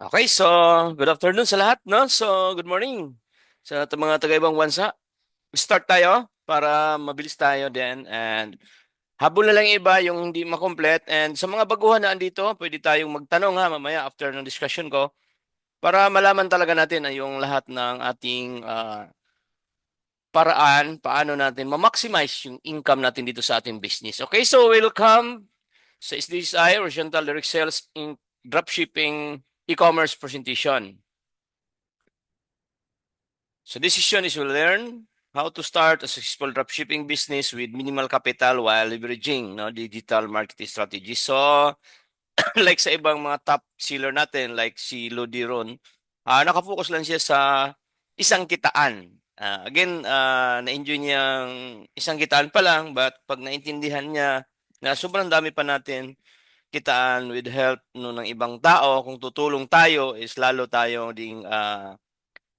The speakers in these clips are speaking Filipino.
Okay, so good afternoon sa lahat, no? So, good morning sa mga taga-ibang bansa. Start tayo para mabilis tayo din and habol na lang yung iba yung hindi makomplete and sa mga baguhan na andito, pwede tayong magtanong ha mamaya after ng discussion ko para malaman talaga natin ay yung lahat ng ating paraan, paano natin ma-maximize yung income natin dito sa ating business. Okay, so welcome sa SDSI, Horizontal Direct Sales in Dropshipping E-commerce Presentation. So this session is we'll learn how to start a successful dropshipping business with minimal capital while leveraging digital marketing strategies. So like sa ibang mga top seller natin like si Lodi Ron, nakafocus lang siya sa isang kitaan. Again, na-enjoy niyang isang kitaan pa lang but pag naintindihan niya na sobrang dami pa natin kitaan with help ng ibang tao, kung tutulong tayo is lalo tayo ding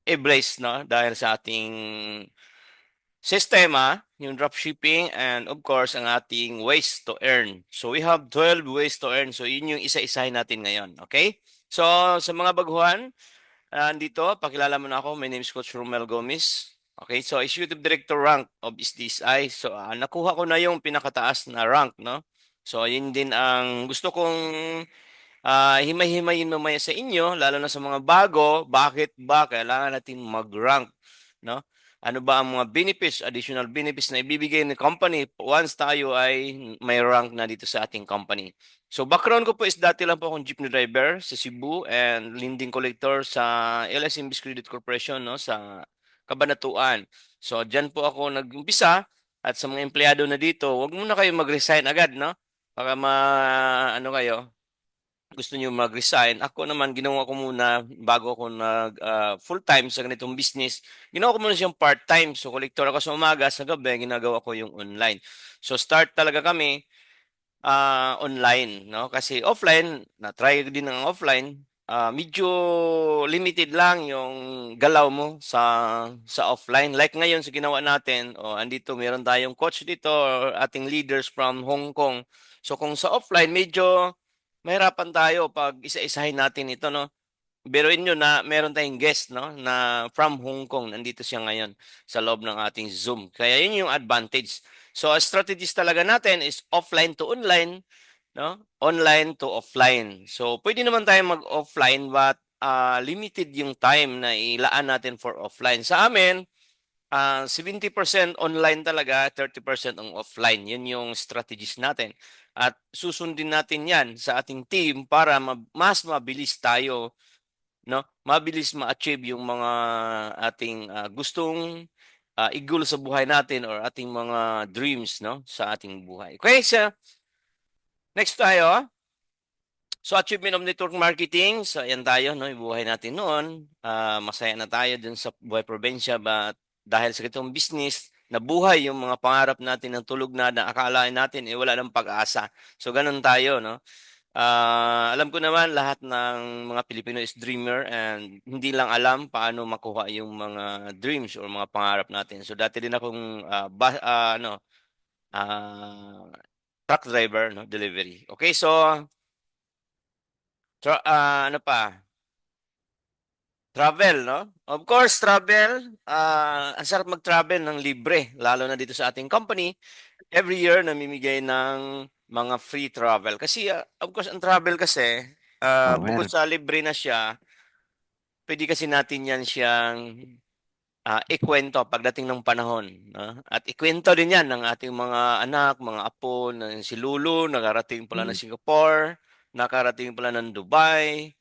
embrace dahil sa ating sistema, yung dropshipping and of course ang ating ways to earn. So we have 12 ways to earn. So yun yung isa-isahin natin ngayon. Okay? So sa mga baguhan, andito, pakilala mo na ako. My name is Coach Romel Gomez. Okay, so Executive Director rank of SDSI. So nakuha ko na yung pinakataas na rank, no? So yun din ang gusto kong himay-himayin mamaya sa inyo, lalo na sa mga bago, bakit ba kailangan natin mag-rank, no? Ano ba ang mga benefits, additional benefits na ibibigay ng company once tayo ay may rank na dito sa ating company. So background ko po is dati lang po akong jeepney driver sa Cebu and lending collector sa LS Imbis Credit Corporation, no, sa Cabanatuan. So diyan po ako nag-umpisa at sa mga empleyado na dito, wag muna kayo mag-resign agad, no? Baka ano kayo, gusto niyo mag-resign. Ako naman, ginawa ko muna bago ako nag full-time sa ganitong business. Ginawa ko muna siyang part-time. So, collector ako sa umaga, sa gabi, ginagawa ko yung online. So, start talaga kami online, no? Kasi offline, na-try din ng offline, medyo limited lang yung galaw mo sa offline. Like ngayon sa ginawa natin, andito meron tayong coach dito, or ating leaders from Hong Kong. So kung sa offline, medyo mahirapan tayo pag isa-isahin natin ito, no? Biruin nyo na meron tayong guest, no, na from Hong Kong. Nandito siya ngayon sa loob ng ating Zoom. Kaya yun yung advantage. So, a strategies talaga natin is offline to online, no? Online to offline. So, pwede naman tayo mag-offline but limited yung time na ilaan natin for offline. Sa amin, 70% online talaga, 30% ang offline. Yun yung strategies natin. At susundin natin yan sa ating team para mas mabilis tayo, no? Mabilis ma-achieve yung mga ating gustong i-goal sa buhay natin or ating mga dreams, no, sa ating buhay. Okay, so next tayo. So achievement of network marketing, so ayan tayo, no, ibuhay natin noon. Masaya na tayo dun sa buhay probinsya but dahil sa itong business, nabuhay yung mga pangarap natin ng tulog na akalain natin wala ng pag-asa. So ganun tayo, no? Alam ko naman lahat ng mga Pilipino is dreamer and hindi lang alam paano makuha yung mga dreams or mga pangarap natin. So dati din akong ah, truck driver, no, delivery. Okay, so ano pa? Travel, no? Of course, travel. Ang sarap mag-travel ng libre, lalo na dito sa ating company. Every year, namimigay ng mga free travel. Kasi, of course, ang travel kasi, bukod Power. sa libre na siya, pwede kasi natin yan siyang ikwento pagdating ng panahon. No? At ikwento din yan ng ating mga anak, mga apo, na si Lulu, nakarating pala ng Mm. Singapore, nakarating pala ng Dubai,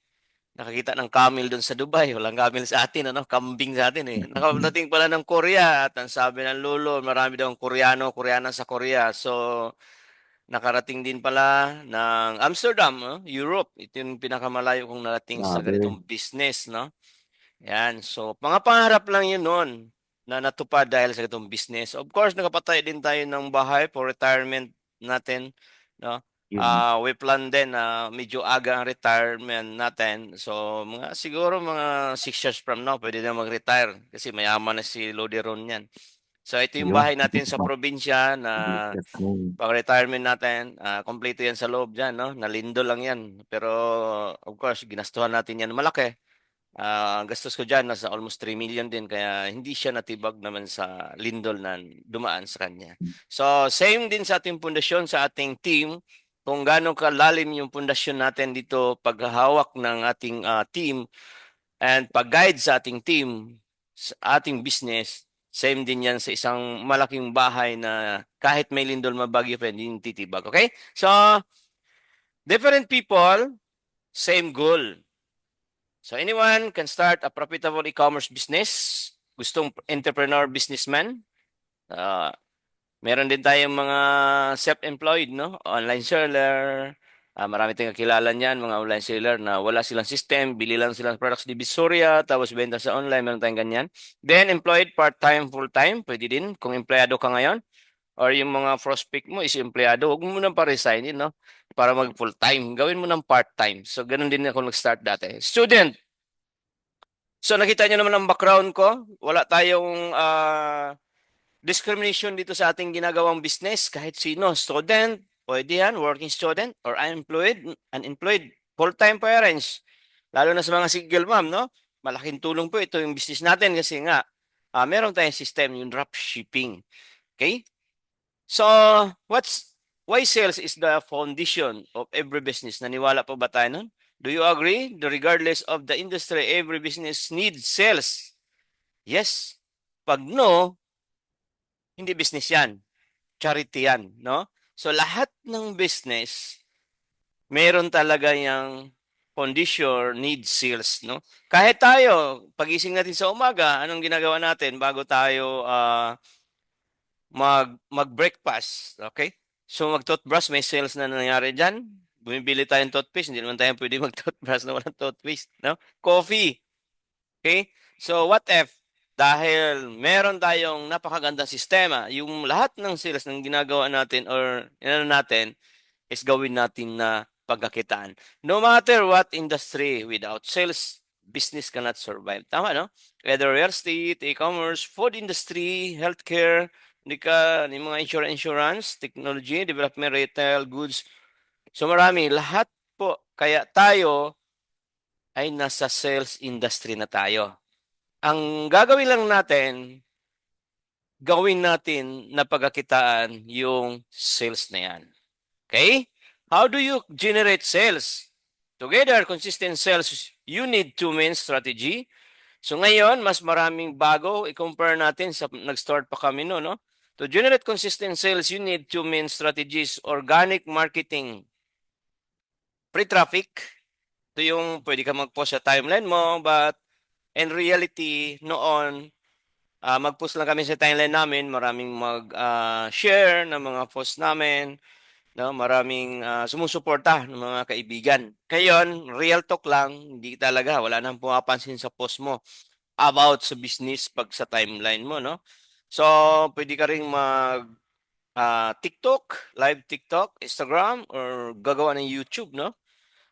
nakakita ng camel doon sa Dubai. Walang camel sa atin, ano? Kambing sa atin eh. Nakadating pala ng Korea at ang sabi ng lolo, marami daw ang Koreano, Koreana sa Korea. So, nakarating din pala ng Amsterdam, no? Europe. Ito yung pinakamalayo kong narating sa Grabe. ganitong business, no? Yan. So, mga pangarap lang yun noon na natupad dahil sa ganitong business. Of course, nakapatay din tayo ng bahay for retirement natin, no? Yun. We plan din na medyo aga ang retirement natin. So, siguro mga 6 years from now, pwede na mag-retire kasi mayaman na si Lodi Ron yan. So ito yung Yun. bahay natin sa probinsya na pag-retirement natin, kompleto yan sa loob dyan, no? Nalindo lang yan. Pero, of course, ginastuhan natin yan malaki. Gastos ko dyan, nasa almost 3 million din. Kaya hindi siya natibag naman sa lindol na dumaan sa kanya. So, same din sa ating pundasyon, sa ating team. Kung gaano kalalim yung pundasyon natin dito, paghahawak ng ating team and pag-guide sa ating team, sa ating business, same din yan sa isang malaking bahay na kahit may lindol mabagyo pa hindi titibag. Okay? So, different people, same goal. So, anyone can start a profitable e-commerce business. Gustong entrepreneur businessman. Uh, Meron din tayong mga self-employed, no? Online seller. Marami tayong kilala niyan, mga online seller na wala silang system, bili lang silang products di Visoria, tapos benta sa online, meron tayong ganyan. Then, employed part-time, full-time, pwede din kung empleyado ka ngayon. Or yung mga prospect mo is empleyado, huwag mo nang pa-resign, no? Para mag full-time. Gawin mo ng part-time. So, ganun din ako nag-start dati. Student. So, nakita niyo naman ang background ko. Wala tayong discrimination dito sa ating ginagawang business. Kahit sino, student, pwede yan, working student, or unemployed, full-time parents. Lalo na sa mga single mom, no? Malaking tulong po ito yung business natin kasi nga, meron tayong system, yung drop shipping. Okay? So, why sales is the foundation of every business? Naniwala po ba tayo nun? Do you agree? Regardless of the industry, every business needs sales. Yes. Pag no, hindi business yan. Charity yan, no? So lahat ng business, meron talaga yung condition, need sales, no? Kahit tayo, pagising natin sa umaga, anong ginagawa natin bago tayo mag-breakfast, okay? So mag-toothbrush, may sales na nangyari diyan. Bumibili tayong toothpaste, hindi naman tayo pwede mag-toothbrush na walang toothpaste, no? Coffee, okay? So what if dahil meron tayong napakagandang sistema, yung lahat ng sales ng ginagawa natin or ano natin is gawin natin na pagkakitaan. No matter what industry, without sales, business cannot survive. Tama, no? Whether real estate, e-commerce, food industry, healthcare, yung mga insurance, technology, development, retail, goods. So marami, lahat po. Kaya tayo ay nasa sales industry na tayo. Ang gagawin lang natin, gawin natin na pagkakitaan yung sales na yan. Okay? How do you generate sales? Together, consistent sales, you need two main strategy. So ngayon, mas maraming bago. I-compare natin sa nag-start pa kami no? To generate consistent sales, you need two main strategies. Organic marketing, free traffic. Ito yung pwede ka mag-post sa timeline mo, but in reality, noon, mag-post lang kami sa timeline namin, maraming mag-share ng mga post namin, no? Maraming sumusuporta ng mga kaibigan. Ngayon, real talk lang, hindi talaga, wala nang pumapansin sa post mo about sa business pag sa timeline mo, no? So, pwede ka ring mag TikTok, live TikTok, Instagram, or gagawa ng YouTube, no?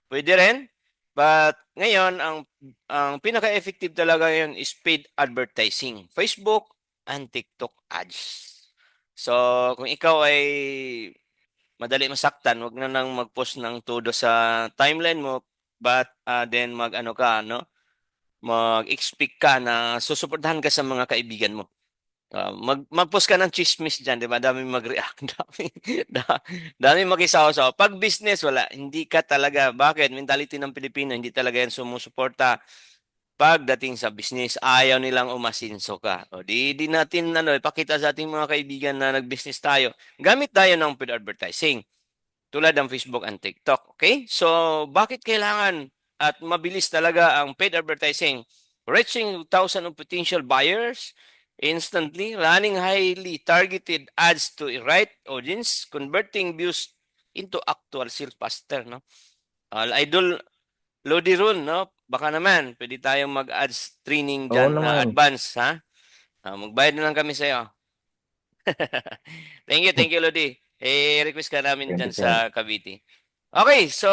Pwede rin. But ngayon, ang pinaka-effective talaga ngayon is paid advertising. Facebook and TikTok ads. So, kung ikaw ay madali masaktan, wag na nang mag-post ng todo sa timeline mo, but then mag-ano ka, no? Mag-expect ka na susuportahan ka sa mga kaibigan mo. Mag-post ka ng chismis diyan, 'di ba? Dami mag-react, dami makisaw-saw. Pag business wala, hindi ka talaga. Bakit? Mentality ng Pilipino, hindi talaga yan sumusuporta. Pagdating sa business, ayaw nilang umasinso ka. O di natin ipakita sa ating mga kaibigan na nag-business tayo. Gamit tayo ng paid advertising tulad ng Facebook and TikTok. Okay? So, bakit kailangan at mabilis talaga ang paid advertising? Reaching thousands of potential buyers instantly, running highly targeted ads to a right audience, converting views into actual sales faster, no? Idol Lodi Rule, no? Baka naman, pwede tayong mag-ads training Oo dyan na naman. advance, ha? Magbayad na lang kami sa'yo. Thank you, Lodi. Request ka namin Thank dyan you, sir. sa Cavite. Okay, so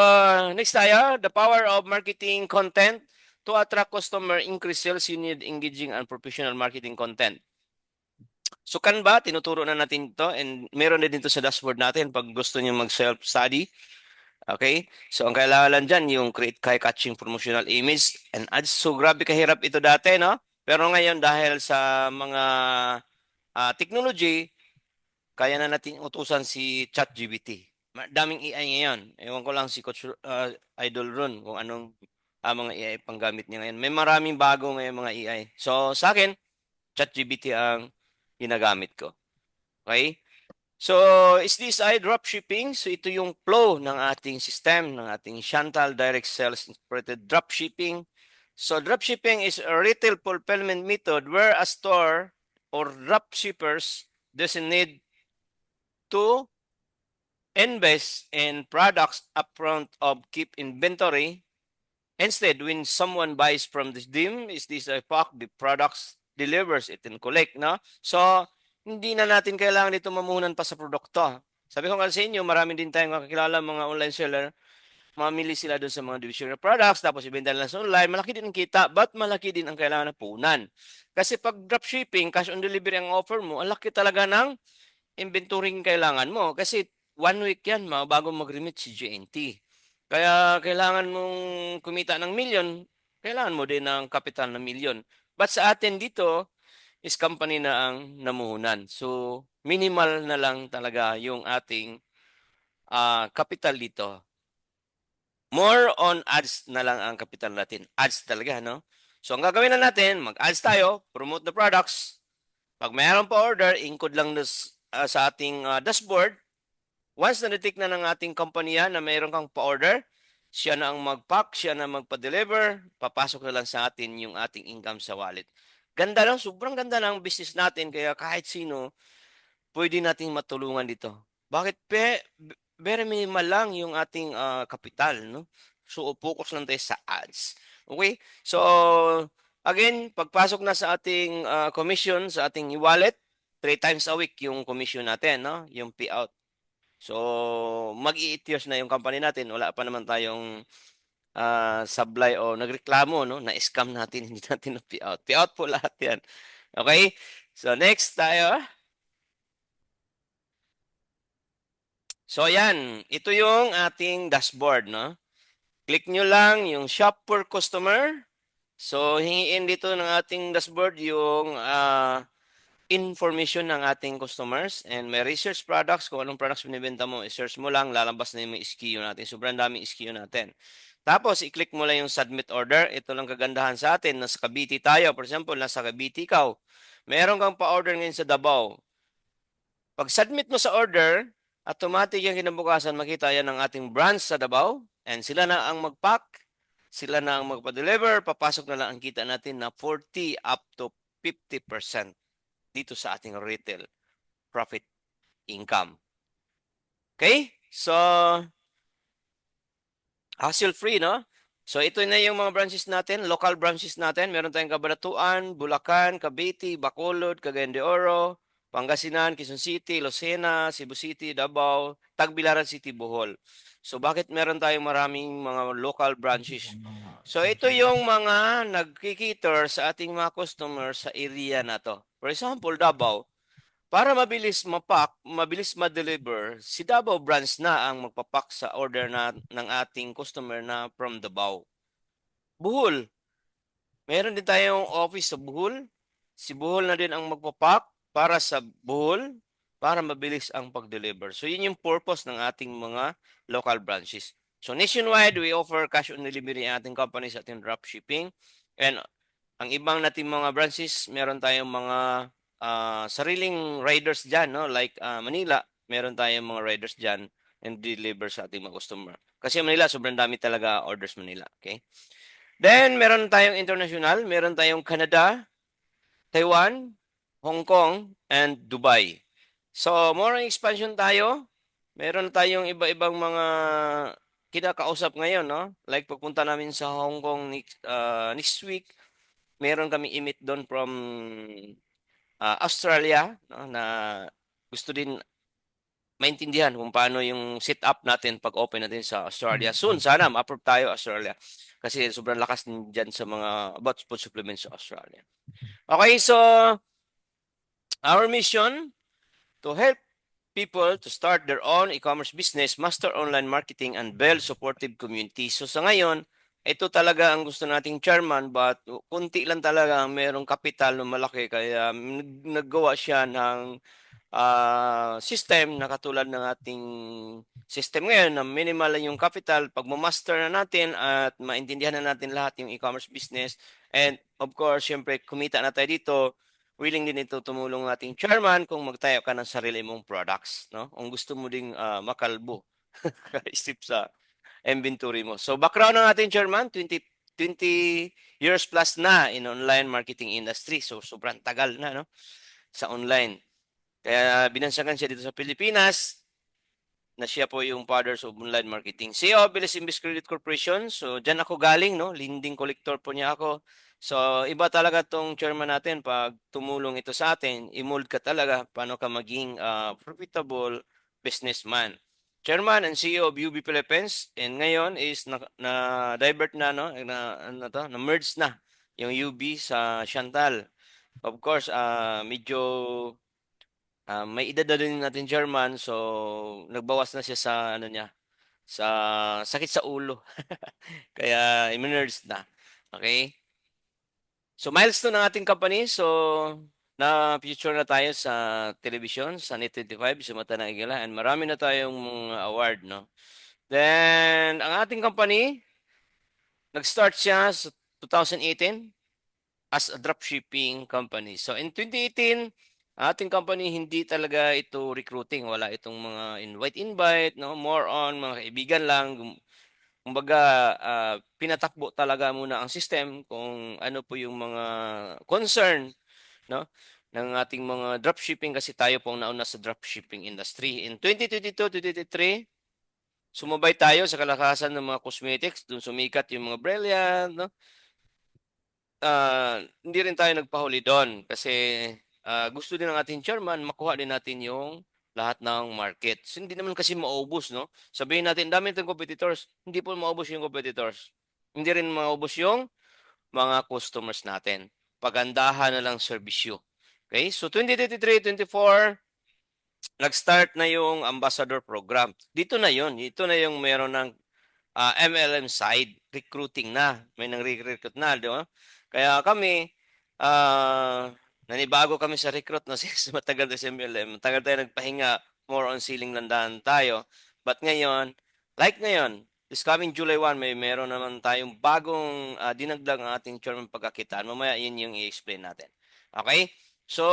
next tayo, the power of marketing content to attract customer, increase sales, you need engaging and professional marketing content. So Canva, tinuturo na natin ito and meron na din ito sa dashboard natin pag gusto niyo mag-self-study. Okay? So ang kailangan lang dyan, yung create catching promotional image and ads. So grabe kahirap ito dati, no? Pero ngayon dahil sa mga technology, kaya na natin utusan si ChatGPT. Daming AI ngayon. Ewan ko lang si Coach Idol Ron kung anong mga AI panggamit niya ngayon. May maraming bago ngayon mga AI. So sa akin, ChatGPT ang ginagamit ko. Okay? So, is this ay dropshipping? So, ito yung flow ng ating system, ng ating Chantal Direct Sales Integrated Dropshipping. So, dropshipping is a retail fulfillment method where a store or dropshippers doesn't need to invest in products upfront of keep inventory. Instead, when someone buys from this dim, is this a pack, the products delivers it and collect, no? So, hindi na natin kailangan dito mamuhunan pa sa produkto. Sabi ko nga sa inyo, marami din tayong kakilala mga online seller, mamili sila doon sa mga divisional products, tapos ibenta nila sa online, malaki din ang kita, but malaki din ang kailangan na punan. Kasi pag dropshipping, cash on delivery ang offer mo, ang laki talaga ng inventory kailangan mo. Kasi 1 week yan, bago mag-remit si GNT. Kaya kailangan mong kumita ng milyon, kailangan mo din ng kapital na milyon. But sa atin dito, is company na ang namuhunan. So, minimal na lang talaga yung ating capital dito. More on ads na lang ang capital natin. Ads talaga, no? So, ang gagawin na natin, mag-ads tayo, promote the products. Pag mayroon pa order, include lang sa ating dashboard. Once na-detect na ng ating kompanya na mayroon kang pa-order, siya na ang mag-pack, siya na magpa-deliver, papasok na lang sa atin yung ating income sa wallet. Ganda lang, sobrang ganda ng business natin, kaya kahit sino, pwede nating matulungan dito. Bakit? Very minimal lang yung ating kapital, no? So, focus lang tayo sa ads. Okay? So, again, pagpasok na sa ating commission, sa ating wallet, 3 times a week yung commission natin, no? Yung payout. So, mag-8 years na yung company natin. Wala pa naman tayong sablay o nagreklamo, no? Na-scam natin, hindi natin na-payout. Payout po lahat yan. Okay? So, next tayo. So, yan. Ito yung ating dashboard, no? Click nyo lang yung shop for customer. So, hingiin dito ng ating dashboard yung information ng ating customers and may research products. Kung anong products binibenta mo, i-search mo lang, lalabas na yung SKU natin. Sobrang daming SKU natin. Tapos, i-click mo lang yung submit order. Ito lang kagandahan sa atin. Nasa Cavite tayo. For example, nasa Cavite ikaw. Meron kang pa-order ngayon sa Davao. Pag submit mo sa order, automatic yung kinabukasan makita yan ng ating branch sa Davao and sila na ang mag-pack, sila na ang magpa-deliver, papasok na lang ang kita natin na 40 up to 50% dito sa ating retail profit income. Okay? So, hassle-free, no? So, ito na yung mga branches natin, local branches natin. Meron tayong Cabanatuan, Bulacan, Cavite, Bacolod, Cagayan de Oro, Pangasinan, Quezon City, Lucena, Cebu City, Davao, Tagbilaran City, Bohol. So, bakit meron tayong maraming mga local branches? So, ito yung mga nagkikiter sa ating mga customers sa area na to. For example, Davao, para mabilis mapak, mabilis ma-deliver, si Davao branch na ang magpapak sa order ng ating customer na from Davao. Bohol, meron din tayong office sa Bohol. Si Bohol na din ang magpapak para sa Bohol para mabilis ang pag-deliver. So yun yung purpose ng ating mga local branches. So nationwide, we offer cash on delivery ang ating company sa ating dropshipping. And ang ibang nating mga branches, meron tayong mga sariling riders dyan, no? Like Manila, meron tayong mga riders dyan and deliver sa ating mga customer. Kasi Manila, sobrang dami talaga orders Manila. Okay? Then, meron tayong international, meron tayong Canada, Taiwan, Hong Kong, and Dubai. So, more on expansion tayo. Meron tayong iba-ibang mga kinakausap ngayon, no? Like pagpunta namin sa Hong Kong next week, meron kami imit doon from Australia, no, na gusto din maintindihan kung paano yung setup natin pag open natin sa Australia. Soon, sana ma-approve tayo Australia. Kasi sobrang lakas din dyan sa mga about food supplements sa Australia. Okay, so Our mission to help people to start their own e-commerce business, master online marketing, and build supportive community. So sa ngayon, ito talaga ang gusto nating chairman, but kunti lang talaga ang merong kapital na malaki, kaya naggawa siya ng system na katulad ng ating system ngayon na minimal lang yung capital. Pag master na natin at maintindihan na natin lahat yung e-commerce business, and of course, syempre kumita na tayo dito, willing din ito tumulong ng ating chairman kung magtayo ka ng sarili mong products, no? Kung gusto mo ding makalbo, isip sa inventory mo. So background ng ating chairman, 20 years plus na in online marketing industry. So sobrang tagal na, no, sa online. Kaya binansagan siya dito sa Pilipinas na siya po yung fathers of online marketing. CEO of Bilis Imbis Credit Corporation. So, dyan ako galing, no? Lending collector po niya ako. So, iba talaga tong chairman natin pag tumulong ito sa atin, i-mold ka talaga paano ka maging profitable businessman. Chairman and CEO of UB Philippines, and ngayon is divert na, no? Na merge na yung UB sa Chantal. Of course, medyo may edad na din natin German, so nagbawas na siya sa ano niya, sa sakit sa ulo. Kaya i-merge na. Okay? So milestone ng ating company. So na future na tayo sa television sa Net 25 sa Mata ng Igala, and marami na tayong mga award, no. Then ang ating company nag-start siya sa 2018 as a dropshipping company. So in 2018, ating company hindi talaga ito recruiting, wala itong mga invite, no, more on mga kaibigan lang. Kumbaga, pinatakbo talaga muna ang system kung ano po yung mga concern, no, ng ating mga dropshipping, kasi tayo pong nauna sa dropshipping industry. In 2022, 2023, sumabay tayo sa kalakasan ng mga cosmetics, dun sumikat yung mga Brilliant, no. Hindi rin tayo nagpahuli doon kasi gusto din ng ating chairman makuha din natin yung lahat ng market. So, hindi naman kasi maubos, no? Sabihin natin, dami natin competitors. Hindi po maubos yung competitors. Hindi rin maubos yung mga customers natin. Pagandahan na lang serbisyo. Okay? So, 2023, 24, nag-start na yung ambassador program. Dito na yun. Dito na yung meron ng MLM side, recruiting na. May nang recruit na, di ba? Kaya kami, nanibago kami sa recruit na since matagal na sa MLM. Matagal tayo nagpahinga, more on ceiling landahan tayo. But ngayon, like ngayon, this coming July 1, meron naman tayong bagong dinagdag ang ating chairman pagkakitaan. Mamaya yun yung i-explain natin. Okay? So,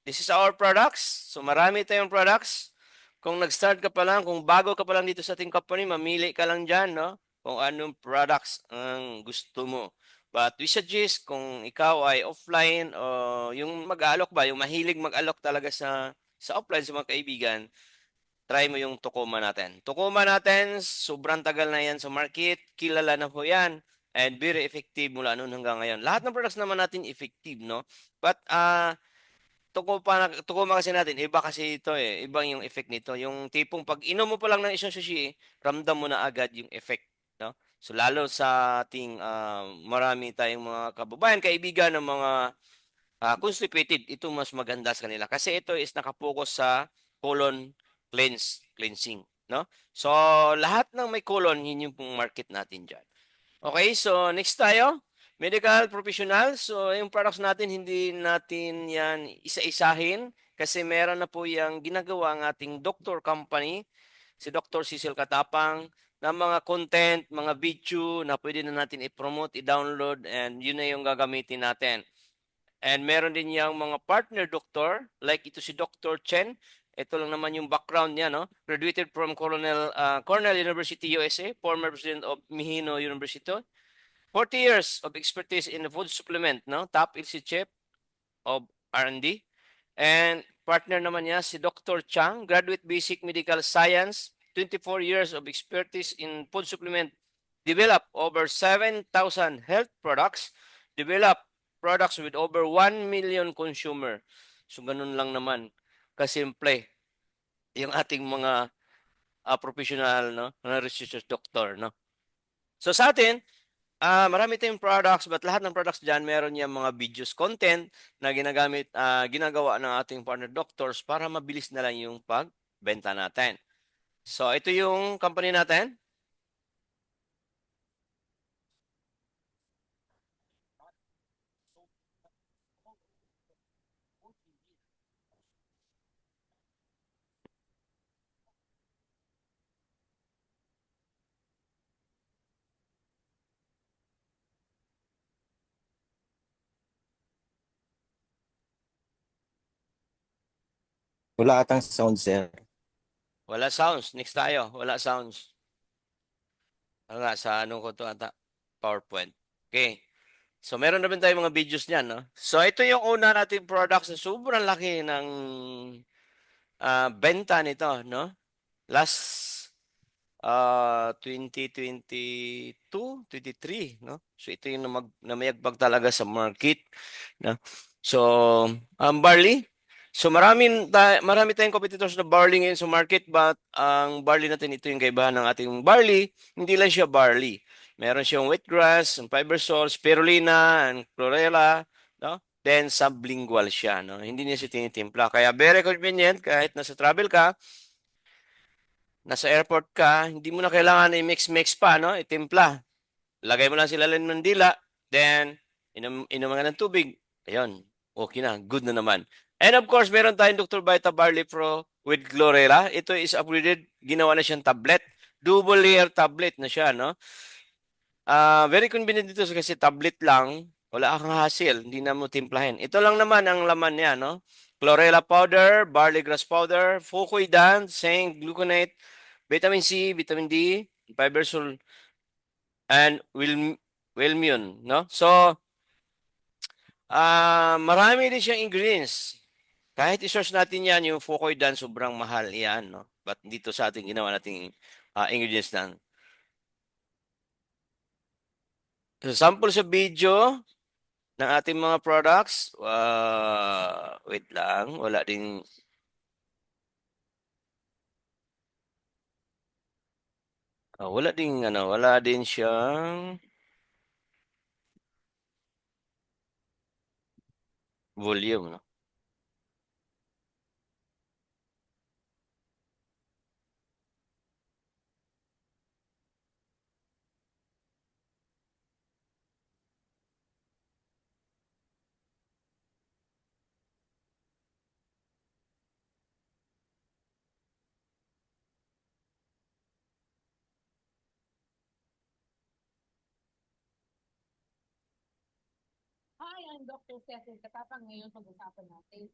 this is our products. So, marami tayong products. Kung nag-start ka pa lang, kung bago ka pa lang dito sa ating company, mamili ka lang dyan, no? Kung anong products ang gusto mo. But we suggest kung ikaw ay offline o yung mag-alok ba, yung mahilig mag-alok talaga sa offline sa mga kaibigan, try mo yung Tacoma natin. Tacoma natin, sobrang tagal na yan sa market, kilala na po yan, and very effective mula noon hanggang ngayon. Lahat ng products naman natin effective, no? But Tacoma kasi natin, iba kasi ito eh. Ibang yung effect nito. Yung tipong pag inom mo pa lang ng isang sushi, ramdam mo na agad yung effect. No? So lalo sa ating marami tayong mga kababayan, kaibigan ng mga constipated, ito mas maganda sa kanila. Kasi ito is nakapokus sa colon cleansing. No? So lahat ng may colon, yun yung pong market natin dyan. Okay, so next tayo. Medical professional. So, yung products natin, hindi natin yan isa-isahin kasi meron na po yung ginagawa ng ating doctor company, si Dr. Cecil Katapang, na mga content, mga video na pwede na natin i-promote, i-download, and yun na yung gagamitin natin. And meron din yung mga partner doctor, like ito si Dr. Chen. Ito lang naman yung background niya, no? Graduated from Cornell University, USA, former president of Mihino University, 40 years of expertise in the food supplement, no? Top LC chef of R&D. And partner naman niya si Dr. Chang, graduate basic medical science, 24 years of expertise in food supplement, develop over 7,000 health products, develop products with over 1 million consumer. So ganun lang naman kasimple yung ating mga professional, no, na research doctor, no. So sa atin, Marami tayong products but lahat ng products diyan meron yang mga videos content na ginagawa ng ating partner doctors para mabilis na lang yung pagbenta natin. So ito yung company natin. Wala atang sound, sir. Wala sounds. Next tayo. Wala sounds. Ano nga, sa ano ko to ata? PowerPoint. Okay. So meron na rin tayong mga videos niyan, no? So ito yung una nating products na sobrang laki ng benta nito, no? Last 2022, 23, no? So ito yung namayagpag talaga sa market, no? So, barley. So marami tayong competitors na barley ngayon sa market but ang barley natin ito yung kaibahan ng ating barley, hindi lang siya barley. Meron siyang wheatgrass, fibersol, spirulina, and chlorella, no? Then sublingual siya, no? Hindi niya siya tinitimpla. Kaya very convenient kahit nasa travel ka, nasa airport ka, hindi mo na kailangan i-mix-mix pa, no? Itimpla. Lagay mo lang sila lalim ng dila, then inom ka ng tubig. Ayun, okay na, good na naman. And of course, meron tayong Dr. Vita Barley Pro with Chlorella. Ito is upgraded, ginawa na siyang tablet. Double layer tablet na siya, no? Very convenient dito kasi tablet lang, wala kang hassle, hindi na mo timplahin. Ito lang naman ang laman niya, no? Chlorella powder, barley grass powder, fucoidan, zinc, gluconate, vitamin C, vitamin D, fibersol, and Wilmune, no? So, marami din siyang ingredients. Kahit i-search natin yan, yung fucoidan, sobrang mahal yan, no? But dito sa ating ginawa nating ingredients lang. So, sample sa video ng ating mga products. Wait lang, wala din. Wala din siyang volume, no? Hi, I'm Dr. Cecil Katapang. Ngayon pag-usapan natin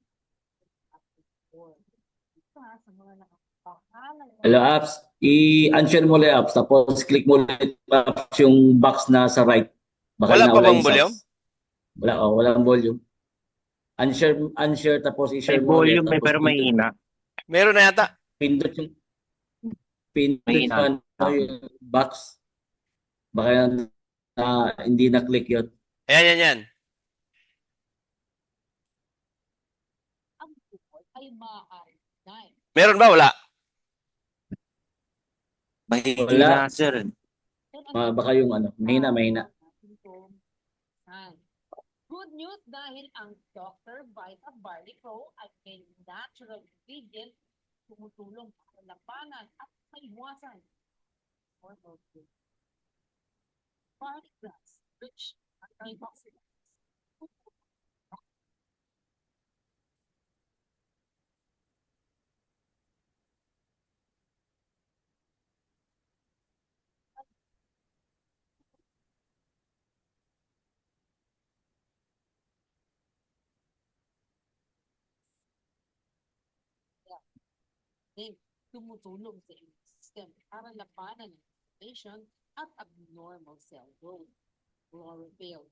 sa mga nakapakalan. Hello, apps. I-unshare mo ulit apps. Tapos click mo ulit apps yung box na sa right. Baka Wala pa nawala bang yung volume? sounds. Wala, oh, walang volume. Unshare tapos May i-share mo ulit. volume Tapos pero mahina. Meron na yata. pindot yung Mahina. yung box. Baka hindi na-click yun. Ayan. Ang bukol ay maaari dahil Meron ba? Wala. Mahina, sir. Baka yung mahina. Good news dahil ang Dr. Vita Barley Pro ay may natural ingredient tumutulong para labanan at maiwasan barley grass, rich antioxidants. Then, tumutulong sa immune system para labanan ng inflammation at abnormal cell growth. Chlorophyll.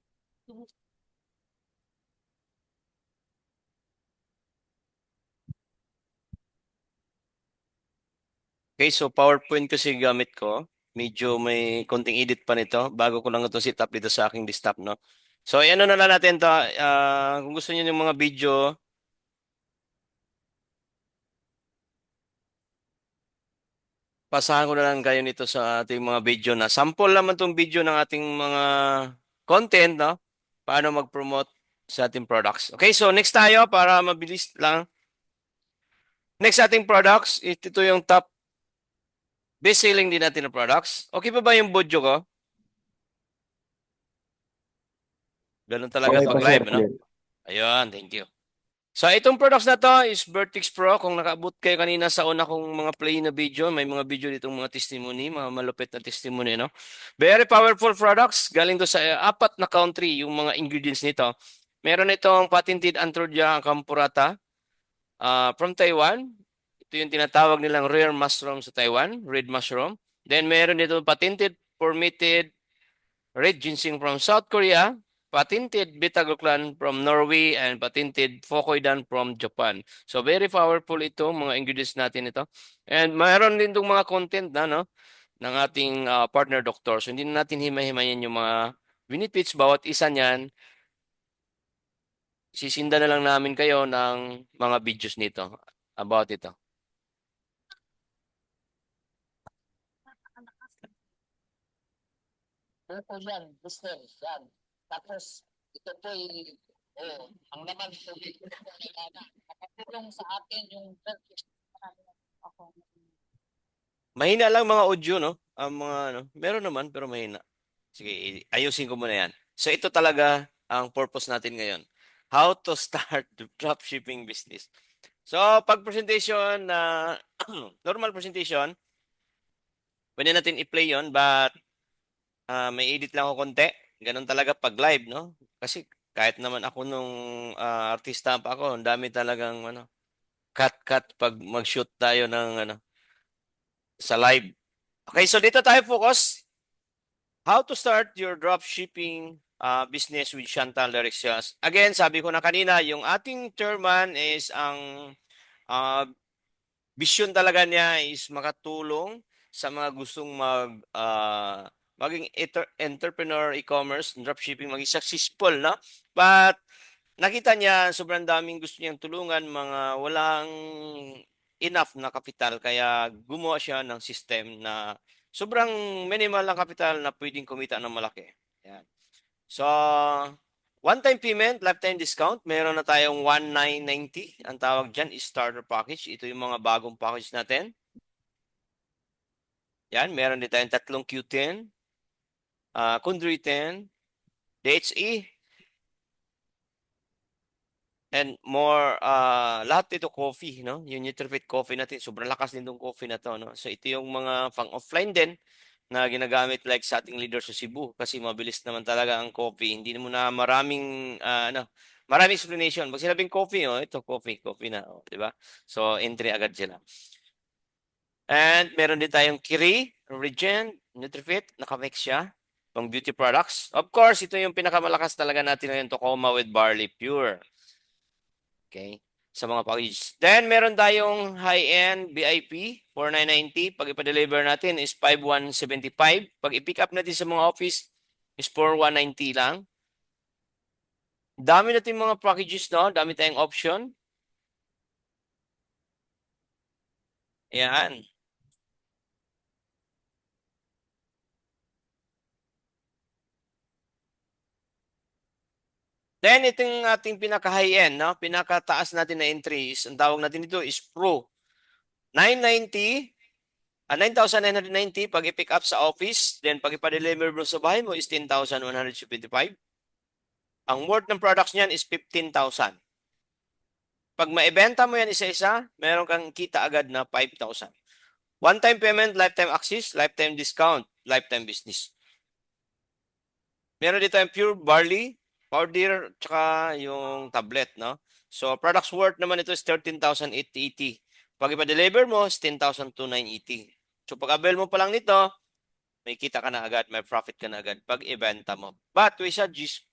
Okay, so PowerPoint kasi gamit ko. Medyo may konting edit pa nito. Bago ko lang ito set up dito sa aking desktop, no? So, ano na lang natin to. Kung gusto niyo ng mga video, pasahan ko na lang kayo nito sa ating mga video na sample naman tong video ng ating mga content, no? Paano mag-promote sa ating products. Okay, so next tayo para mabilis lang. Next ating products, ito yung top best-selling din natin na products. Okay pa ba yung budyo ko? Ganun talaga Okay pa, pag sir. live, no? Clear. Ayun, thank you. So, itong products na to is Vertex Pro. Kung nakaabot kayo kanina sa una kong mga play na video, may mga video ditong mga testimony, mga malupit na testimony, no? Very powerful products. Galing to sa apat na country, yung mga ingredients nito. Meron itong patented Anthrodia campurata from Taiwan. Ito yung tinatawag nilang rare mushroom sa Taiwan, red mushroom. Then, meron dito patented permitted red ginseng from South Korea, patented beta-glucan from Norway, and patented focoidan from Japan. So very powerful ito, mga ingredients natin ito. And mayroon din itong mga content na, no, ng ating partner doctor. So hindi na natin himay-himayin yung mga benefits bawat isa niyan. Sisinda na lang namin kayo ng mga videos nito about ito. Ano po yan, booster, yan. Tapos, ito po ang naman po dito po kailangan. Nakatulong sa akin yung ako. Mahina lang mga audio, no? Ang mga, ano, meron naman, pero mahina. Sige, ayusin ko muna yan. So, ito talaga ang purpose natin ngayon. How to start the dropshipping business. So, pag presentation na normal presentation, pwede natin i-play yon, but may edit lang ako konti. Ganun talaga pag live, no? Kasi kahit naman ako nung artista pa ako, ang dami talagang ano, cut pag mag-shoot tayo ng ano, sa live. Okay, so dito tayo focus. How to start your dropshipping business with Chantal Direccias. Again, sabi ko na kanina, yung ating chairman is ang vision talaga niya is makatulong sa mga gustong maging entrepreneur, e-commerce, dropshipping, maging successful, no? But nakita niya sobrang daming gusto niyang tulungan, mga walang enough na kapital, kaya gumawa siya ng system na sobrang minimal ang kapital na pwedeng kumita ng malaki. Yan. So, one-time payment, lifetime discount, meron na tayong 1,990. Ang tawag dyan is starter package. Ito yung mga bagong package natin. Yan, meron din tayong tatlong Q10, Kundry 10, DHE, and more, lahat ito coffee, no? Yung Nutrifit coffee natin, sobrang lakas din itong coffee na to, no? So, ito yung mga pang-offline din na ginagamit like sa ating leader sa Cebu kasi mabilis naman talaga ang coffee. Hindi mo na maraming, maraming explanation. Pag sinabing coffee, ito coffee na, di ba? So, entry agad sila. And meron din tayong Kiri, Regen, Nutrifit, nakamix siya. Pang beauty products. Of course, ito yung pinakamalakas talaga natin ngayon, Tocoma with Barley Pure. Okay, sa mga package. Then, meron tayong high-end VIP, 4,990. Pag ipa-deliver natin is 5,175. Pag i-pick up natin sa mga office is 4,190 lang. Dami natin mga packages, no? Dami tayong option. Ayan. Then, itong ating pinaka-high-end, no? Pinakataas natin na entries, ang tawag natin dito is Pro. 990, 9,990 pag i-pick up sa office. Then, pag ipa-deliver mo sa bahay mo is 10,175. Ang worth ng products niyan is 15,000. Pag maibenta mo yan isa-isa, meron kang kita agad na 5,000. One-time payment, lifetime access, lifetime discount, lifetime business. Meron dito yung pure barley, powder, tsaka yung tablet, no? So, products worth naman ito is 13,880. Pag ipa-deliver mo, is 10,280. So, pag avail mo pa lang nito, may kita ka na agad, may profit ka na agad pag ibenta mo. But, we suggest,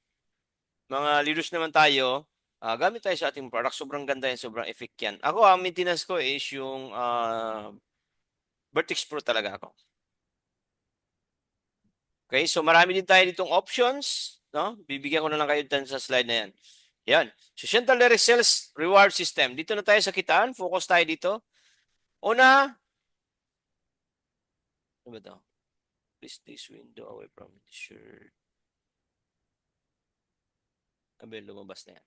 mga leaders naman tayo, gamit tayo sa ating product. Sobrang ganda yan, sobrang effect yan. Ako, ang maintenance ko is yung Vertex Pro talaga ako. Okay, so marami din tayo ditong options, no? Bibigyan ko na lang kayo dyan sa slide na yan. Yan. So, Chantal Direct Sales Reward System. Dito na tayo sa kitaan. Focus tayo dito. Una, Ano ba ito? Please this window away from the shirt. Abe, lumabas na yan.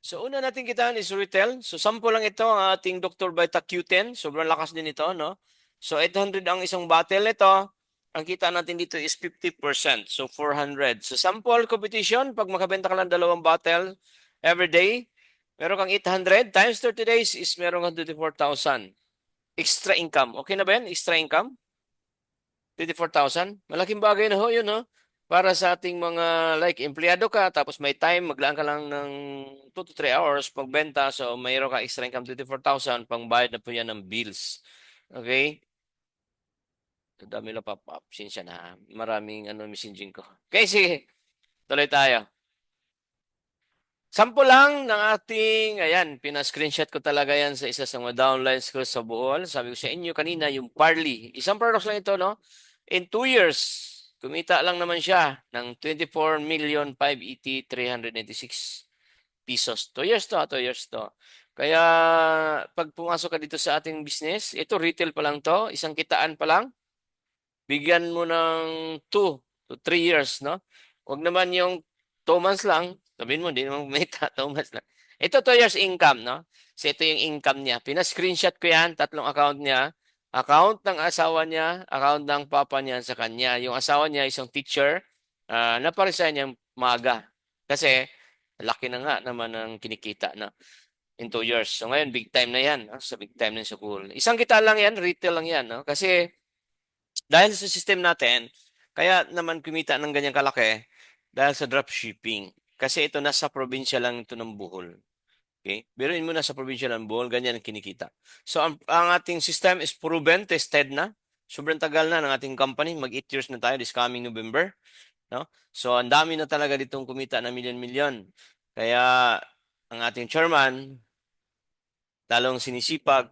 So una natin kitaan is retail. So sample lang ito ang ating Dr. Vita Q10. Sobrang lakas din ito, no? So 800 ang isang bottle nito. Ang kita natin dito is 50%. So 400. So sample competition, pag makabenta ka lang 2 bottle every day, meron kang 800 times 30 days is meron kang 24,000. Extra income. Okay na ba yan? Extra income? 24,000? Malaking bagay na ho yun, no? Para sa ating mga like empleyado ka tapos may time maglaan ka lang ng 2 to 3 hours pagbenta so mayroon ka extra income 24,000 pangbayad na po yan ng bills. Okay? Dami na pop-up. Sinsya na. Maraming messaging ko. Okay, sige. Tuloy tayo. Sample lang ng ating, ayan, pina-screenshot ko talaga yan sa isa sa mga downlines ko sa Bohol. Sabi ko sa inyo kanina, yung Parley. Isang products lang ito, no? In 2 years, kumita lang naman siya ng 24,580,396 pesos. 2 years to, 2 years to. Kaya, pag pumasok ka dito sa ating business, ito retail pa lang to, isang kitaan pa lang, bigyan mo ng 2 to 3 years, no? Huwag naman yung 2 months lang, sabihin mo, hindi naman may 2 months lang. Ito 2 years income, no? So ito yung income niya. Pina-screenshot ko yan, 3 account niya. Account ng asawa niya, account ng papa niya sa kanya. Yung asawa niya isang teacher, naparesign niyang maaga. Kasi, laki na nga naman ang kinikita na in 2 years. So ngayon, big time na yan. No? Sa big time na sa school. Isang kita lang yan, retail lang yan. No? Kasi, dahil sa system natin, kaya naman kumita ng ganyang kalaki dahil sa dropshipping. Kasi ito nasa probinsya lang ito ng Bohol. Okay? Biruin mo na sa probinsya ng Bohol, ganyan ang kinikita. So ang ating system is proven, tested na. Sobrang tagal na ng ating company. Mag 8 years na tayo this coming November. No? So ang dami na talaga ditong kumita na milyon-milyon. Kaya ang ating chairman, talong sinisipag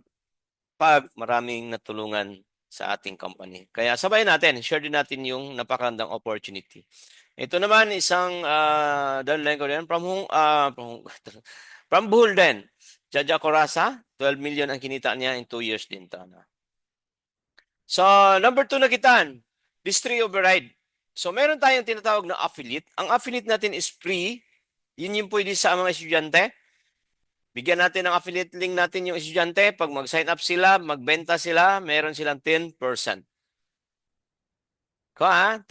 pag maraming natulungan sa ating company. Kaya sabay natin, share din natin yung napakandang opportunity. Ito naman isang downline ko rin from Bohol din. Jaja Corasa, 12 million ang kinita niya in 2 years din. So, number 2 na kitaan, Distri Override. So, meron tayong tinatawag na affiliate. Ang affiliate natin is free. Yun yung pwede sa mga estudyante. Bigyan natin ng affiliate link natin yung estudyante. Pag mag-sign up sila, magbenta sila, meron silang 10%. Ko 10%.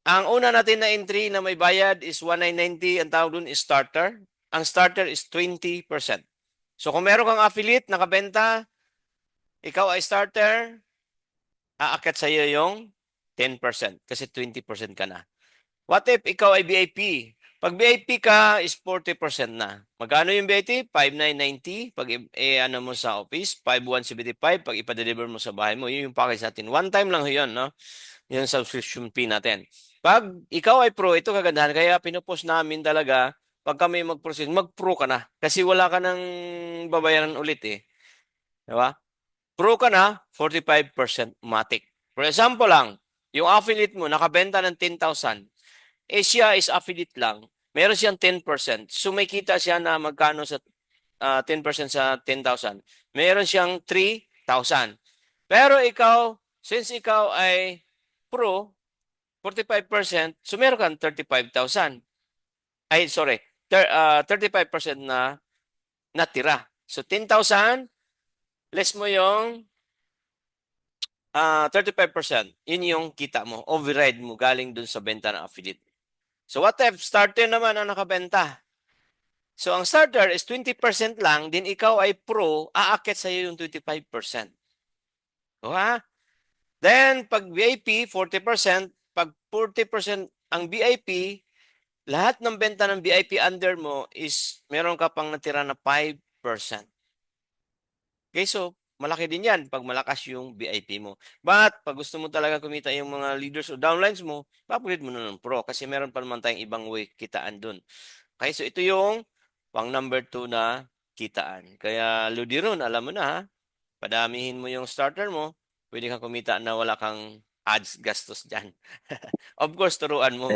Ang una natin na entry na may bayad is 1,990. Ang tawag dun is starter. Ang starter is 20%. So kung meron kang affiliate, nakabenta, ikaw ay starter, aakyat sa iyo yung 10% kasi 20% ka na. What if ikaw ay VIP? Pag VIP ka is 40% na. Magkano yung VIP? 5,990. Pag ano mo sa office, 5,175. Pag ipa-deliver mo sa bahay mo, yun yung package natin. One time lang yun, no? Yung subscription fee natin. Pag ikaw ay pro, ito kagandahan. Kaya pinupost namin talaga, pag kami mag-process, mag-pro ka na. Kasi wala ka nang babayaran ulit eh. Diba? Pro ka na, 45% matic. For example lang, yung affiliate mo, nakabenta ng 10,000. Siya is affiliate lang. Meron siyang 10%. So may kita siya na magkano sa 10% sa 10,000. Meron siyang 3,000. Pero ikaw, since ikaw ay pro, 45%, so meron kang 35,000. Ay, sorry, 35% na natira. So 10,000, less mo yung 35%. Yun yung kita mo, override mo galing dun sa benta ng affiliate. So what if starter naman ang nakabenta? So ang starter is 20% lang, din ikaw ay pro, aakit sa iyo yung 25%. So, Then pag VIP 40%, pag 40% ang VIP, lahat ng benta ng VIP under mo is meron ka pang natira na 5%. Okay, so malaki din yan pag malakas yung VIP mo. But pag gusto mo talaga kumita yung mga leaders o downlines mo, upgrade mo na ng pro kasi meron pa naman tayong ibang way kitaan dun. Okay, so ito yung pang number 2 na kitaan. Kaya Ludiron, alam mo na ha, padamihin mo yung starter mo, pwede kang kumita na wala kang ads gastos dyan. Of course, turuan mo.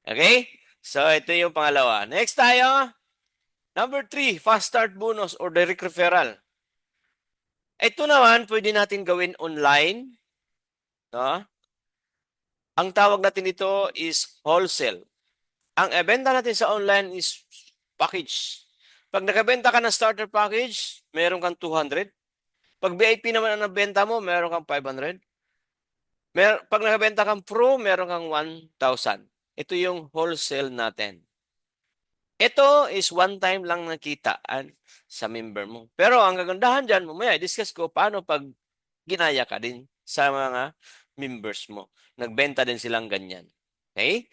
Okay? So, ito yung pangalawa. Next tayo. Number 3, fast start bonus or direct referral. Ito naman, pwede natin gawin online. No? Ang tawag natin dito is wholesale. Ang ibenta natin sa online is package. Pag nakabenta ka ng starter package, meron kang 200. Pag VIP naman ang nabenta mo, meron kang 500. Pag nakabenta kang pro, meron kang 1,000. Ito yung wholesale natin. Ito is one time lang nakitaan sa member mo. Pero ang kagandahan dyan, mamaya discuss ko paano pag ginaya ka din sa mga members mo. Nagbenta din silang ganyan. Okay?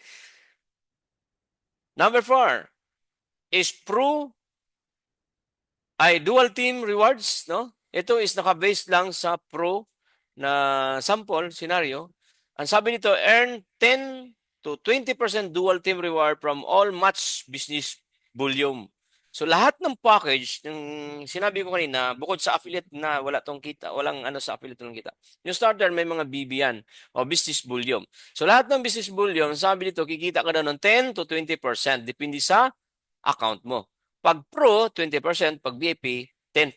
Number 4 is pro ay dual team rewards, no? Ito is naka-base lang sa pro na sample scenario. Ang sabi nito, earn 10 to 20% dual team reward from all match business volume. So lahat ng package ng sinabi ko kanina, bukod sa affiliate na wala tong kita, walang ano sa affiliate ng kita. Yung starter may mga BB yan o business volume. So lahat ng business volume, sabi dito, kikita ka daw ng 10 to 20% depende sa account mo. Pag pro, 20%, pag VIP, 10%.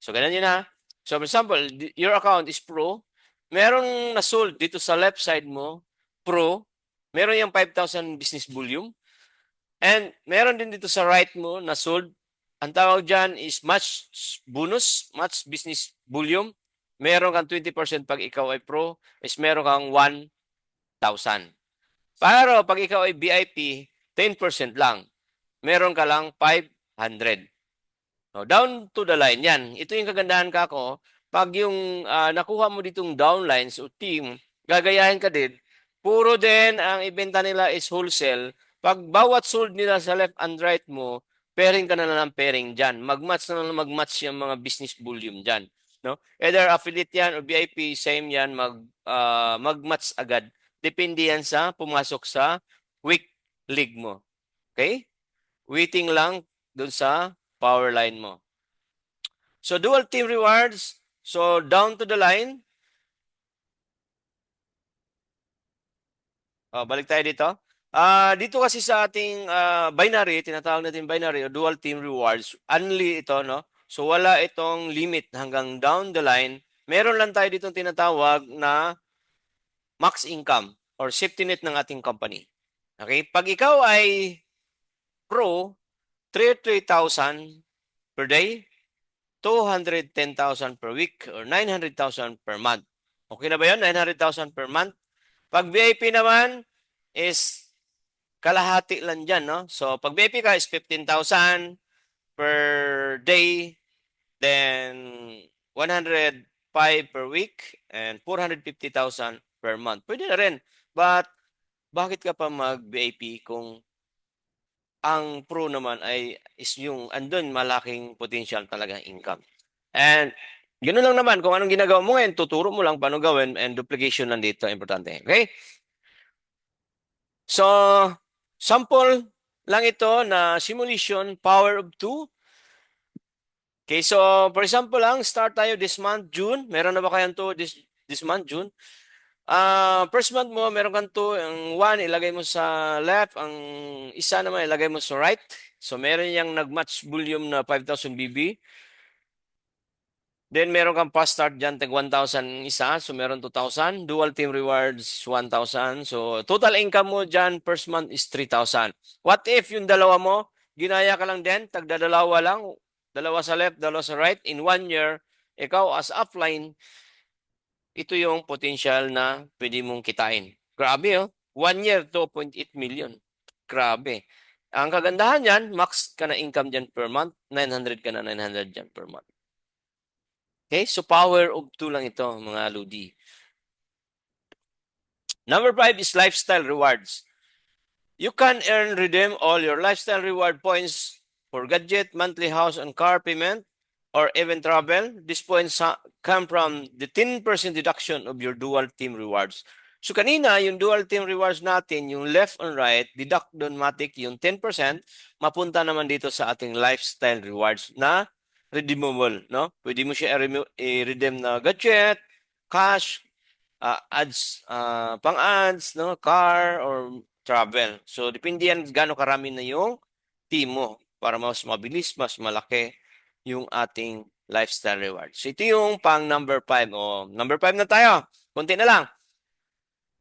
So ganun yun ha. So for example, your account is pro, merong na-sold dito sa left side mo, pro, meron yung 5,000 business volume, and meron din dito sa right mo na sold. Ang tawag dyan is match bonus, match business volume. Meron kang 20% pag ikaw ay pro, is meron kang 1,000. Pero pag ikaw ay VIP, 10% lang. Meron ka lang 500. No, down to the line yan. Ito yung kagandahan ka ko. Pag yung nakuha mo ditong downlines o team, gagayahin ka din. Puro din ang ibenta nila is wholesale. Pag bawat sold nila sa left and right mo, pairing ka na lang pairing dyan. Mag-match na lang mag-match yung mga business volume dyan. No? Either affiliate yan o VIP, same yan, mag-match agad. Depende yan sa pumasok sa week league mo. Okay? Waiting lang dun sa power line mo. So, dual team rewards. So, down to the line. Balik tayo dito. Dito kasi sa ating binary, tinatawag natin binary o dual team rewards, only ito, no? So, wala itong limit hanggang down the line. Meron lang tayo ditong tinatawag na max income or safety net ng ating company. Okay? Pag ikaw ay pro, 3,000 per day, 210,000 per week, or 900,000 per month. Okay na ba yun? 900,000 per month. Pag VIP naman is kalahati lang dyan, no? So, pag VIP ka is 15,000 per day, then 105 per week, and 450,000 per month. Pwede na rin. But, bakit ka pa mag-VIP kung ang pro naman ay is yung andun malaking potential talaga income. And ganoon lang naman kung anong ginagawa mo ngayon, tuturo mo lang paano gawin and duplication nandito importante. Okay? So, sample lang ito na simulation power of 2. Okay, so for example lang, start tayo this month, June. Meron na ba kayang to this month, June? First month mo, meron kang 2, ang 1 ilagay mo sa left, ang isa naman ilagay mo sa right. So meron yung nag-match volume na 5,000 BB. Then meron kang fast start dyan, tag 1,000 isa. So meron 2,000. Dual team rewards, 1,000. So total income mo dyan first month is 3,000. What if yung dalawa mo, ginaya ka lang din, tagdadalawa lang, dalawa sa left, dalawa sa right. In 1 year, ikaw as offline, ito yung potential na pwede mong kitain. Grabe, oh. 1 year, 2.8 million. Grabe. Ang kagandahan yan, max ka na income dyan per month, 900 ka na 900 dyan per month. Okay, so power of 2 lang ito, mga Ludi. Number 5 is lifestyle rewards. You can redeem all your lifestyle reward points for gadget, monthly house and car payment, or even travel. These points come from the 10% deduction of your dual team rewards. So kanina, yung dual team rewards natin, yung left and right, deduct doon matik yung 10%, mapunta naman dito sa ating lifestyle rewards na redeemable, no? Pwede mo siya i-redeem na gadget, cash, ads, pang-ads, no, car or travel. So depende yan gaano karami na yung team mo para mas mabilis, mas malaki yung ating lifestyle reward. So ito yung pang number 5. O, number 5 na tayo. Konti na lang.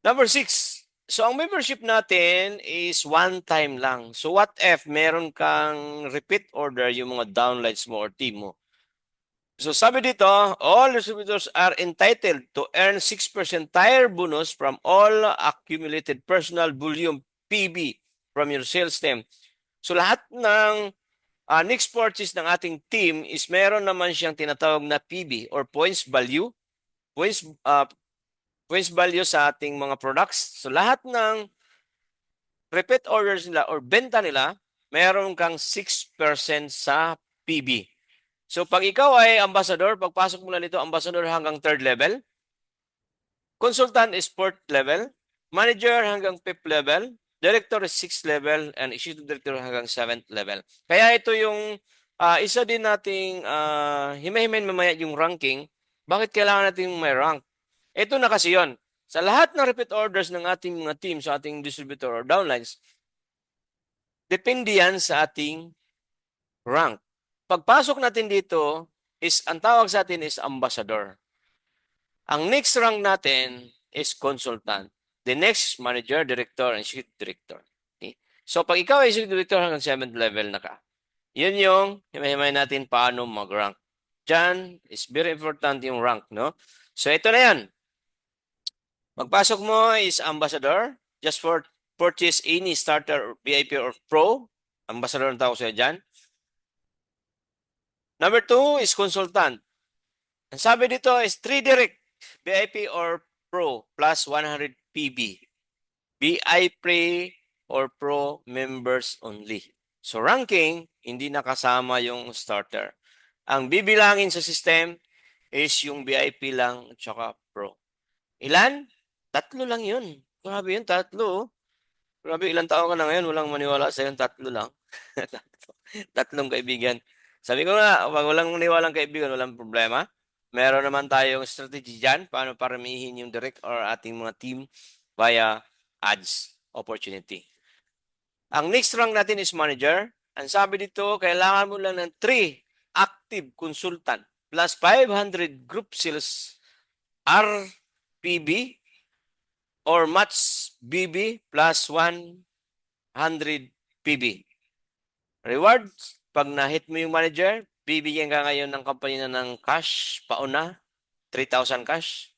Number 6. So ang membership natin is one time lang. So what if meron kang repeat order yung mga downloads mo or team mo? So sabi dito, all distributors are entitled to earn 6% tire bonus from all accumulated personal volume PB from your sales team. So lahat ng next purchase ng ating team is meron naman siyang tinatawag na PB or points value. Points value sa ating mga products. So lahat ng repeat orders nila or benta nila, meron kang 6% sa PB. So pag ikaw ay ambassador, pagpasok mo na nito, ambassador hanggang 3rd level, consultant is 4th level, manager hanggang 5th level, director is 6th level, and executive director hanggang 7th level. Kaya ito yung isa din nating himay-himayin mamaya yung ranking. Bakit kailangan natin may rank? Ito na kasi yun. Sa lahat ng repeat orders ng ating mga team, sa ating distributor or downlines, depende yan sa ating rank. Pagpasok natin dito, ang tawag sa atin is ambassador. Ang next rank natin is consultant. The next manager, director, and executive director. Okay? So pag ikaw ay executive director hanggang 7th level na ka, yun yung himay natin paano mag-rank. Diyan is very important yung rank, no? So ito na yan. Magpasok mo is ambassador. Just for purchase any starter or VIP or pro. Ambassador ang tawag sa'yo dyan. Number 2 is consultant. Ang sabi dito is 3 direct, VIP or pro plus 100 PB. VIP or pro members only. So ranking, hindi nakasama yung starter. Ang bibilangin sa system is yung VIP lang at saka pro. Ilan? 3 lang yun. Grabe yun, 3. Grabe, ilang taon ka na ngayon, walang maniwala sa yung 3 lang. 3 kaibigan. Sabi ko nga, pag walang maniwalang kaibigan, walang problema. Meron naman tayong strategy dyan, paano paramihin yung direct or ating mga team via ads opportunity. Ang next rank natin is manager. Ang sabi dito, kailangan mo lang ng 3 active consultant plus 500 group sales RPB or match BB plus 100 PB. Rewards, pag na-hit mo yung manager, bibigyan ka ngayon ng company na ng cash, pauna, 3,000 cash.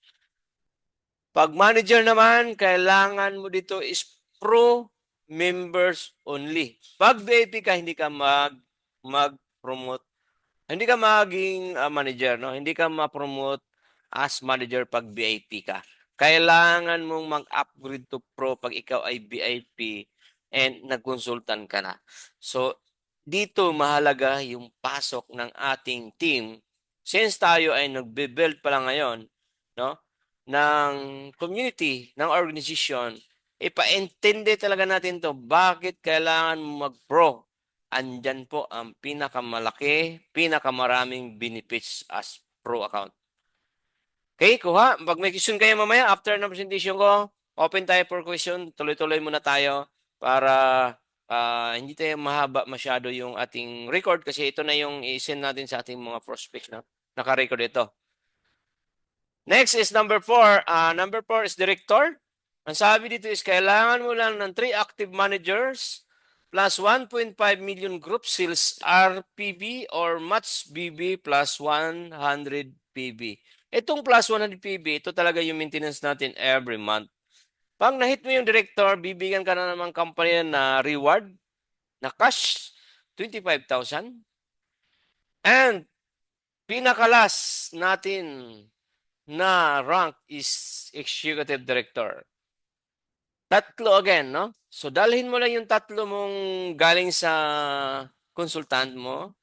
Pag manager naman, kailangan mo dito is pro members only. Pag VIP ka, hindi ka mag-promote. Hindi ka maging manager, no? Hindi ka ma-promote as manager pag VIP ka. Kailangan mong mag-upgrade to pro pag ikaw ay VIP and nag-consultant ka na. So, dito mahalaga yung pasok ng ating team. Since tayo ay nagbe-build pa lang ngayon, no, ng community, ng organization, ipaintindi talaga natin to. Bakit kailangan mag-pro? Andyan po ang pinakamalaki, pinakamaraming benefits as pro account. Okay, kuha. Pag may question kayo mamaya, after ng presentation ko, open tayo for question. Tuloy-tuloy muna tayo para hindi tayo mahaba masyado yung ating record kasi ito na yung i-send natin sa ating mga prospects na naka-record ito. Next is number 4. Number 4 is director. Ang sabi dito is kailangan mo lang ng 3 active managers plus 1.5 million group sales RPB or match BB plus 100 PB. Itong plus 100 PB, ito talaga yung maintenance natin every month. Pag na-hit mo yung director, bibigyan ka na naman company na reward na cash, 25,000. And pinakalas natin na rank is executive director. 3 again, no? So dalhin mo lang yung 3 mong galing sa consultant mo.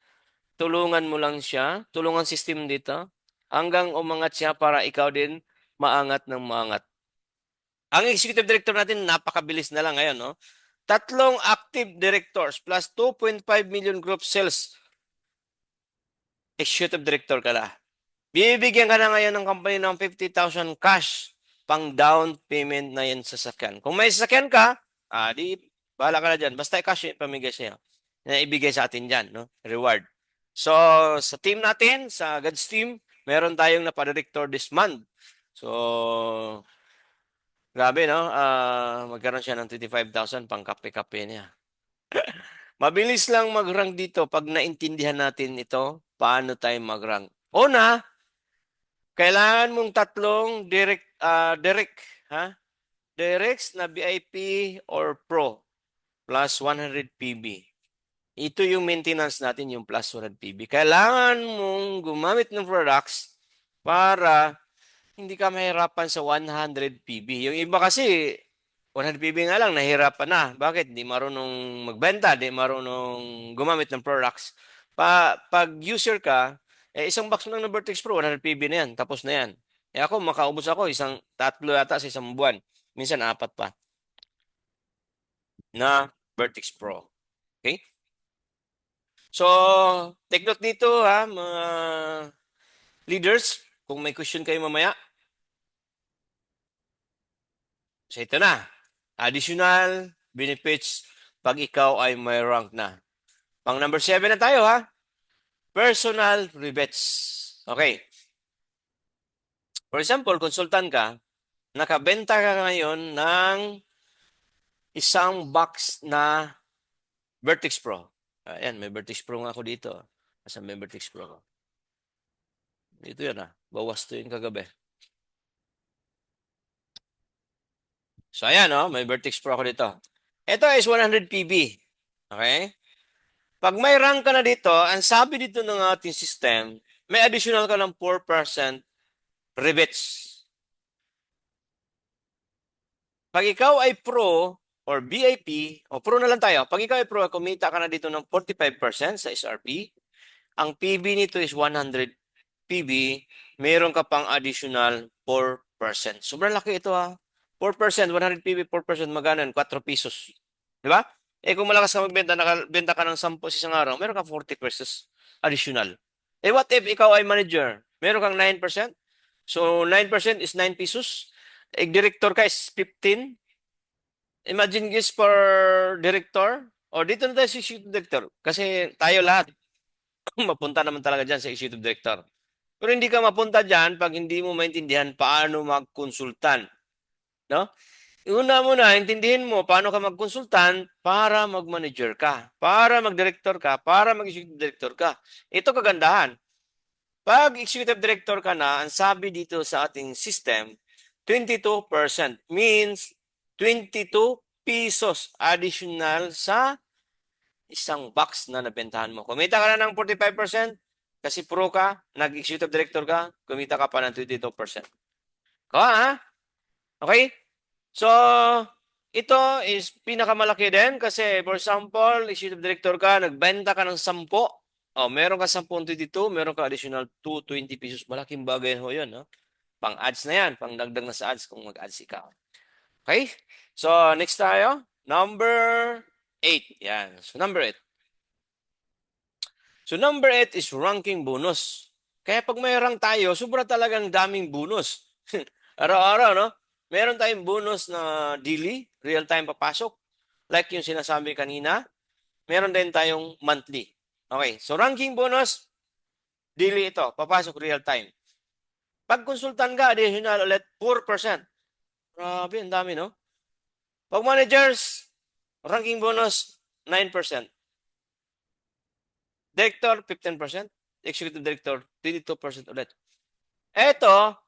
Tulungan mo lang siya. Tulungan system dito. Hanggang umangat siya para ikaw din maangat ng maangat. Ang executive director natin, napakabilis na lang ngayon, no? 3 active directors plus 2.5 million group sales. Executive director ka na. Bibigyan ka na ngayon ng company ng 50,000 cash pang down payment na yan sa sasakyan. Kung may sasakyan ka, di bahala ka na dyan. Basta i-cash yung pamigay sa'yo. Na ibigay sa atin dyan, no? Reward. So, sa team natin, sa God's team, meron tayong napadirector this month. So, grabe, no? Magkaroon siya ng 25,000 pang kape-kape niya. Mabilis lang mag-rank dito pag naintindihan natin ito, paano tayo mag-rank. Una, kailangan mong tatlong directs na VIP or Pro plus 100 PB. Ito yung maintenance natin, yung plus 100 PB. Kailangan mong gumamit ng products para hindi ka mahirapan sa 100 PB. Yung iba kasi, 100 PB nga lang, nahirapan na. Bakit? Di marunong magbenta, di marunong gumamit ng products. Pag user ka, isang box lang ng Vertex Pro, 100 PB na yan, tapos na yan. Ako, makaubos ako, tatlo yata sa isang buwan. Minsan, 4 pa. Na Vertex Pro. Okay? So, take note dito ha, mga leaders, kung may question kayo mamaya. So, ito na. Additional benefits pag ikaw ay may rank na. Pang number 7 na tayo ha. Personal rebates. Okay. For example, consultant ka, nakabenta ka ngayon ng isang box na Vertex Pro. Ayan, may Vertex Pro nga ako dito. Asa may Vertex Pro ko? Dito yan Bawas to yung kagabi. So, ayan may Vertex Pro ako dito. Ito is 100 PB. Okay? Pag may rank ka na dito, ang sabi dito ng ating system, may additional ka ng 4% rebates. Pag ikaw ay Pro or VIP, o Pro na lang tayo, pag ikaw ay Pro, kumita ka na dito ng 45% sa SRP. Ang PB nito is 100 PB, meron ka pang additional 4%. Sobrang laki ito 4%, 100 PB, 4%, magkano? 4 pesos. Di ba? Kung malakas ka magbenta, nakabenta ka ng 10 sa isang araw, meron ka 40 pesos additional. What if ikaw ay manager? Meron kang 9%? So, 9% is 9 pesos. Director ka is 15. Imagine guys per director. O, dito na tayo sa executive director. Kasi tayo lahat, mapunta naman talaga dyan sa executive director. Pero hindi ka mapunta dyan pag hindi mo maintindihan paano mag-consultant. No? Una muna, intindihin mo paano ka mag-consultant para mag-manager ka, para mag-director ka, para mag-executive director ka. Ito kagandahan. Pag executive director ka na, ang sabi dito sa ating system, 22% means 22 pesos additional sa isang box na nabentahan mo. Kumita ka na ng 45%, kasi pro ka, nag-executive director ka, kumita ka pa ng 22%. Okay? So, ito is pinakamalaki din kasi for example, executive director ka, nagbenta ka ng 10. Meron ka 10.22, meron ka additional 220 pesos. Malaking bagay yun. Pang ads na yan, pang dagdag na sa ads kung mag-ads ikaw. Okay? So, next tayo. Number 8. Yan. So, number 8. So, number 8 is ranking bonus. Kaya pag may rank tayo, sobra talagang daming bonus. Araw-araw, no? Meron tayong bonus na daily, real-time papasok. Like yung sinasabi kanina. Meron din tayong monthly. Okay, so ranking bonus, daily ito, papasok real-time. Pag consultant ka, additional ulit 4%. Grabe, ang dami, no? Pag managers, ranking bonus, 9%. Director, 15%. Executive director, 32% ulit. Ito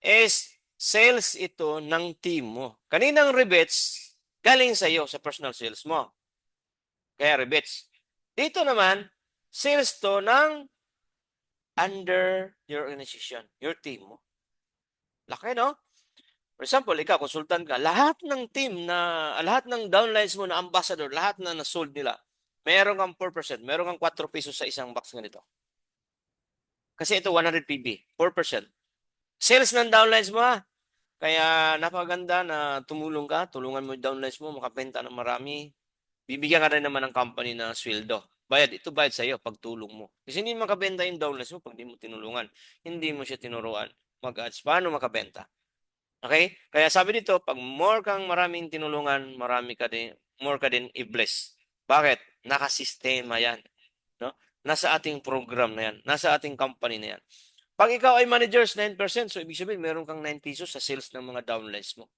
is sales ito ng team mo. Kaninang rebates, galing sa iyo sa personal sales mo. Kaya rebates. Dito naman, sales to ng under your organization, your team mo. Laki, no? For example, ikaw, consultant ka, lahat ng team lahat ng downlines mo na ambassador, lahat na na-sold nila, meron kang 4%, meron kang 4 pesos sa isang box ganito. Kasi ito 100 PB, 4%. Sales ng downlines mo Kaya napaganda na tumulong ka, tulungan mo yung downlines mo, makabenta ng marami. Bibigyan ka rin naman ng company na sweldo. Ito bayad sa iyo pagtulong mo. Kasi hindi makabenta yung downlines mo pag hindi mo tinulungan. Hindi mo siya tinuruan mag-ads. Paano makabenta? Okay? Kaya sabi dito, pag more kang maraming tinulungan, more ka din i-bless. Bakit? Nakasistema yan. No? Nasa ating program na yan. Nasa ating company na yan. Pag ikaw ay managers, 9%, so ibig sabihin, meron kang 9 pesos sa sales ng mga downlines mo.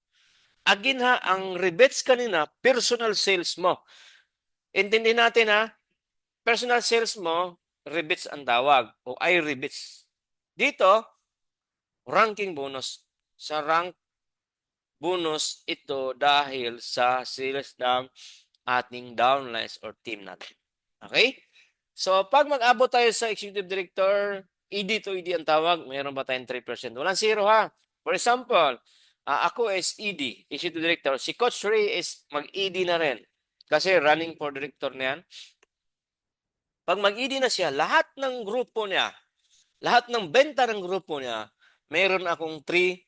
Again ha, ang rebates kanina, personal sales mo. Intindi natin ha, personal sales mo, rebates ang tawag o ay rebates. Dito, ranking bonus. Sa rank bonus ito dahil sa sales ng ating downlines or team natin. Okay? So, pag mag-abot tayo sa executive director, ED to ED ang tawag, mayroon ba tayong 3%? Walang zero ha. For example, ako is ED, executive director. Si Coach Ray is mag-ED na rin. Kasi running for director na yan. Pag mag-ED na siya, lahat ng grupo niya, lahat ng benta ng grupo niya, mayroon akong 3%.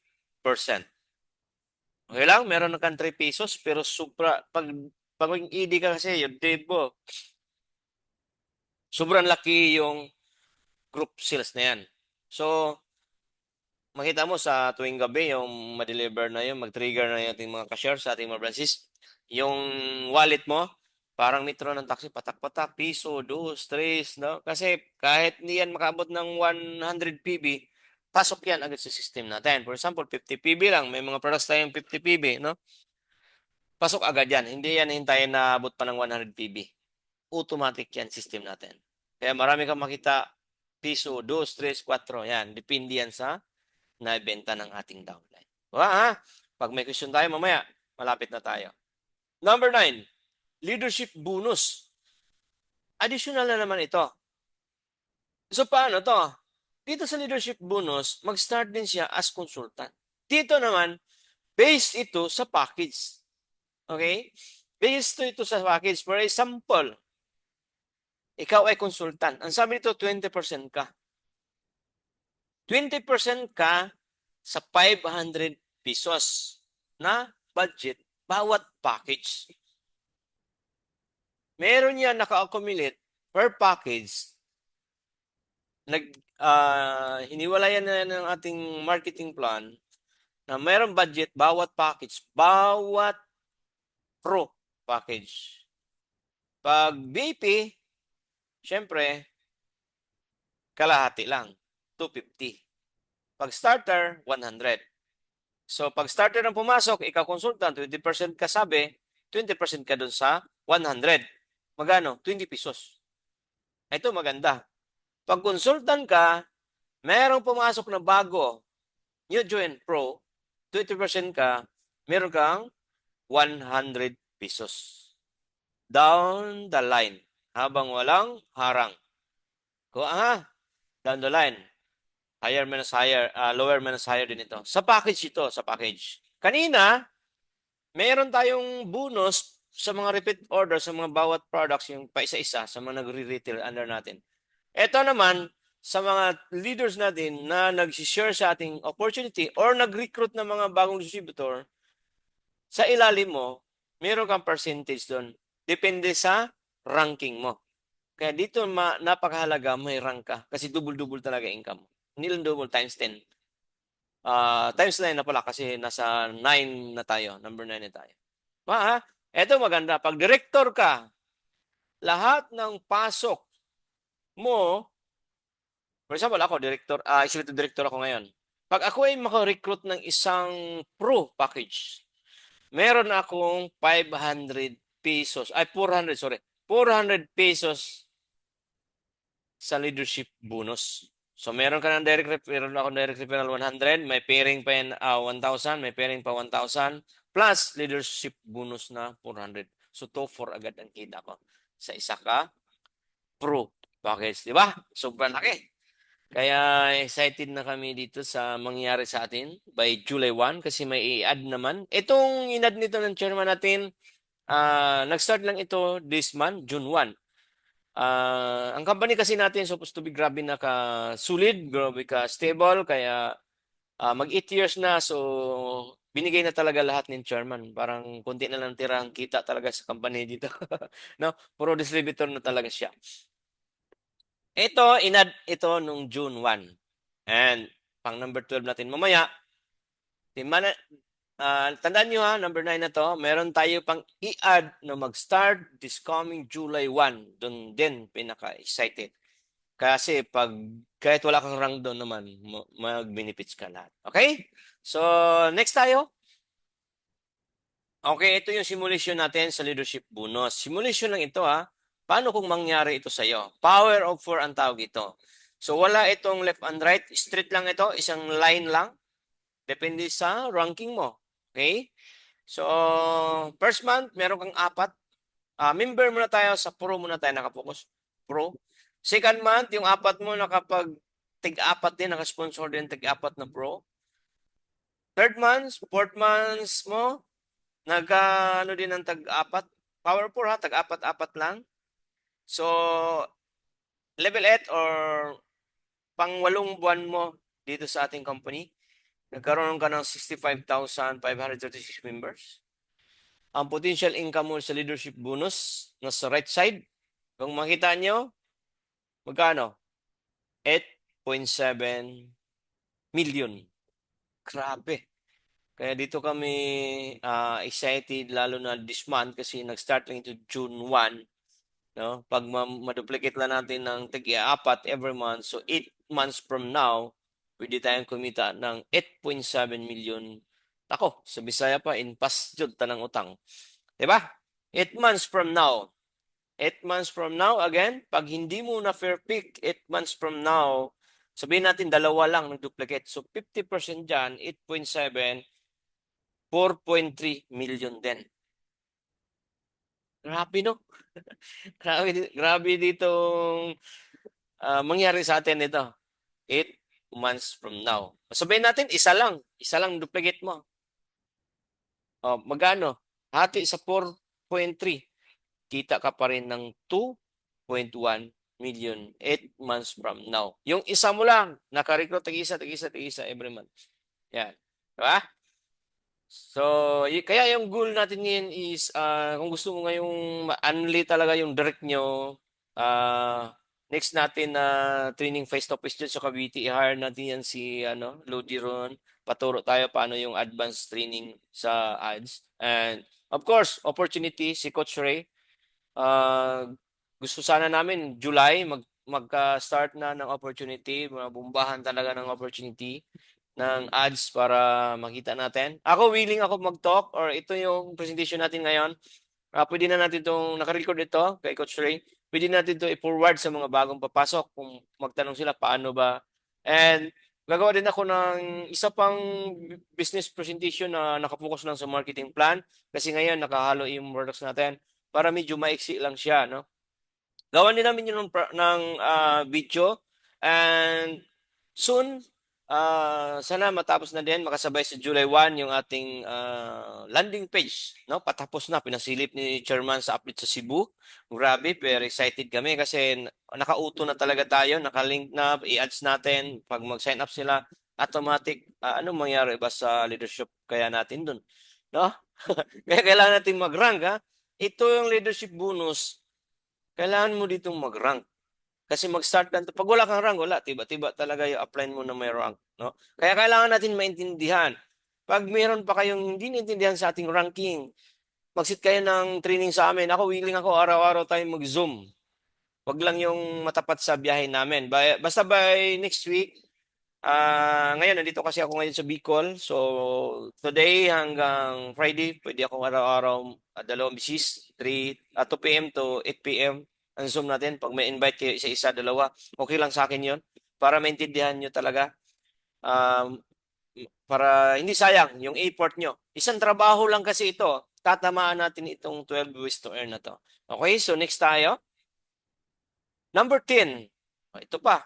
Okay lang, meron kang 3 pesos, pero pag ED ka kasi, yung debo, sobrang laki yung group sales na yan. So, makita mo sa tuwing gabi, yung ma-deliver na yun, mag-trigger na yung ating mga cashier sa ating mga branches, yung wallet mo, parang metro ng taxi, patak-patak, piso, dos, tres, no? Kasi kahit hindi yan makabot ng 100 PB, pasok yan agad sa system natin. For example, 50 PB lang, may mga products tayong 50 PB, no? Pasok agad yan. Hindi yan hintayin na abot pa ng 100 PB. Automatic yan system natin. Kaya marami kang makita piso, 2, 3, 4. Yan. Depende yan sa naibenta ng ating downline. Ha? Pag may question tayo mamaya, malapit na tayo. Number 9, leadership bonus. Additional na naman ito. So paano to? Dito sa leadership bonus, mag-start din siya as consultant. Dito naman, based ito sa package. Okay? Based ito sa package. For example, ikaw ay consultant. Ang sabi nito, 20% ka. 20% ka sa 500 pesos na budget bawat package. Meron yan naka-accumulate per package. Hiniwalayan na ng ating marketing plan na meron budget bawat package, bawat pro package. Pag BP, syempre, kalahati lang, 250. Pag starter, 100. So, pag starter ang pumasok, ikaw consultant, 20% ka sabi, 20% ka dun sa 100. Magano? 20 pesos. Ito maganda. Pag consultant ka, merong pumasok na bago, new join pro, 20% ka, meron kang 100 pesos. Down the line. Habang walang harang. Down the line. Higher minus higher, lower minus higher din ito. Sa package ito, sa package. Kanina, meron tayong bonus sa mga repeat order sa mga bawat products, yung pa isa-isa sa mga nagre-retail under natin. Ito naman, sa mga leaders natin na nag-share sa ating opportunity or nag-recruit ng mga bagong distributor, sa ilalim mo, meron kang percentage doon. Depende sa ranking mo. Kaya dito napakahalaga may rank ka kasi double-double talaga income mo. Hindi lang double, times 10. Times 9 na pala kasi nasa 9 na tayo. Number 9 na tayo. Ito maganda. Pag director ka, lahat ng pasok mo, for example, ako, executive director ako ngayon. Pag ako ay makarecruit ng isang pro package, meron akong 500 pesos, 400 pesos sa leadership bonus. So, meron ka ng meron akong direct referral 100, may pairing pa yan 1,000, may pairing pa 1,000, plus leadership bonus na 400. So, 2,400 agad ang kita ko sa isa ka pro package, di ba? Sobrang laki. Kaya excited na kami dito sa mangyayari sa atin by July 1 kasi may i-add naman. Itong in-add nito ng chairman natin, nag-start lang ito this month, June 1. Ang company kasi natin supposed to be grabe na ka-solid, grabe ka-stable, kaya mag 8 years na, so binigay na talaga lahat ng chairman. Parang konti na lang tirang kita talaga sa company dito. No? Puro distributor na talaga siya. Ito, inad ito nung June 1. And pang number 12 natin mamaya, Tandaan nyo ha, number 9 na to, meron tayo pang i-add na mag-start this coming July 1. Doon din, pinaka-excited. Kasi kahit wala kang rank doon naman, mag-benefits ka lahat. Okay? So, next tayo. Okay, ito yung simulation natin sa leadership bonus. Simulation lang ito ha. Paano kung mangyari ito sa'yo? Power of 4 ang tawag ito. So, wala itong left and right. Straight lang ito. Isang line lang. Depende sa ranking mo. Okay? So, first month, meron kang 4. Member muna tayo sa pro muna tayo nakapokus. Pro. Second month, yung 4 mo nakapag tig-4 din, nakasponsor din tig-4 na pro. Third month, fourth months mo, ano din ng tag-4. Power 4 ha, tag-4 lang. So, level 8 or pang-8 buwan mo dito sa ating company, nagkaroon ka ng 65,536 members. Ang potential income mo sa leadership bonus nasa right side. Kung makita nyo, magkano? 8.7 million. Grabe. Kaya dito kami excited lalo na this month kasi nag-start lang ito June 1. No? Pag ma-duplicate lang natin ng tag-4 every month, so 8 months from now, pwede tayong kumita ng 8.7 million. Ako, sa Bisaya pa, in past jud tanang utang. Diba? 8 months from now. 8 months from now, again, pag hindi mo na fair pick, 8 months from now, sabihin natin dalawa lang nag-duplicate. So 50% dyan, 8.7, 4.3 million din. Grabe no? grabe ditong mangyari sa atin ito. 8 months from now. Sabihin natin, isa lang duplicate mo. Magkano? Hati sa 4.3. Kita ka pa rin ng 2.1 million 8 months from now. Yung isa mo lang, naka-recruit tag-isa every month. Yan. Diba? So, kaya yung goal natin ngayon is, kung gusto mo ngayong ma-unli talaga yung direct nyo, next natin na training face-to-face dyan sa Cavite, i-hire natin yan si Lodi Ron. Paturo tayo paano yung advanced training sa ads. And of course, opportunity, si Coach Ray. Gusto sana namin July magka-start na ng opportunity, mabumbahan talaga ng opportunity ng ads para makita natin. Ako willing ako mag-talk or ito yung presentation natin ngayon. Pwede na natin itong naka-record ito kay Coach Ray. Pwede natin ito i-forward sa mga bagong papasok kung magtanong sila paano ba. And gagawa din ako ng isa pang business presentation na nakapokus lang sa marketing plan kasi ngayon nakahalo yung products natin para medyo maiksi lang siya, no? Gawan din namin yun ng video and soon sana matapos na din makasabay sa July 1 yung ating landing page, no? Patapos na, pinasilip ni Chairman sa update sa Cebu. Grabe, very excited kami kasi nakauto na talaga tayo, nakalink na, i-ads natin pag mag-sign up sila, automatic anong mangyari ba sa leadership kaya natin dun, no? Kaya kailangan natin mag-rank, ha? Ito yung leadership bonus. Kailangan mo ditong mag-rank. Kasi mag-start lang to. Pag wala kang rank, wala. Tiba-tiba talaga yung apply mo na may rank. No? Kaya kailangan natin maintindihan. Pag mayroon pa kayong hindi naintindihan sa ating ranking, mag-sit kayo ng training sa amin. Ako, willing ako, araw-araw tayo mag-zoom. Wag lang yung matapat sa biyahe namin. Basta by next week, ngayon, nandito kasi ako ngayon sa Bicol. So, today hanggang Friday, pwede ako araw-araw, 2 bisis, 2 p.m. to 8 p.m. ang Zoom natin. Pag may invite kayo, isa-isa, 2, okay lang sa akin yon para maintindihan nyo talaga. Para hindi sayang yung effort nyo. Isang trabaho lang kasi ito. Tatamaan natin itong 12 ways to earn na to. Okay, so next tayo. Number 10. Ito pa.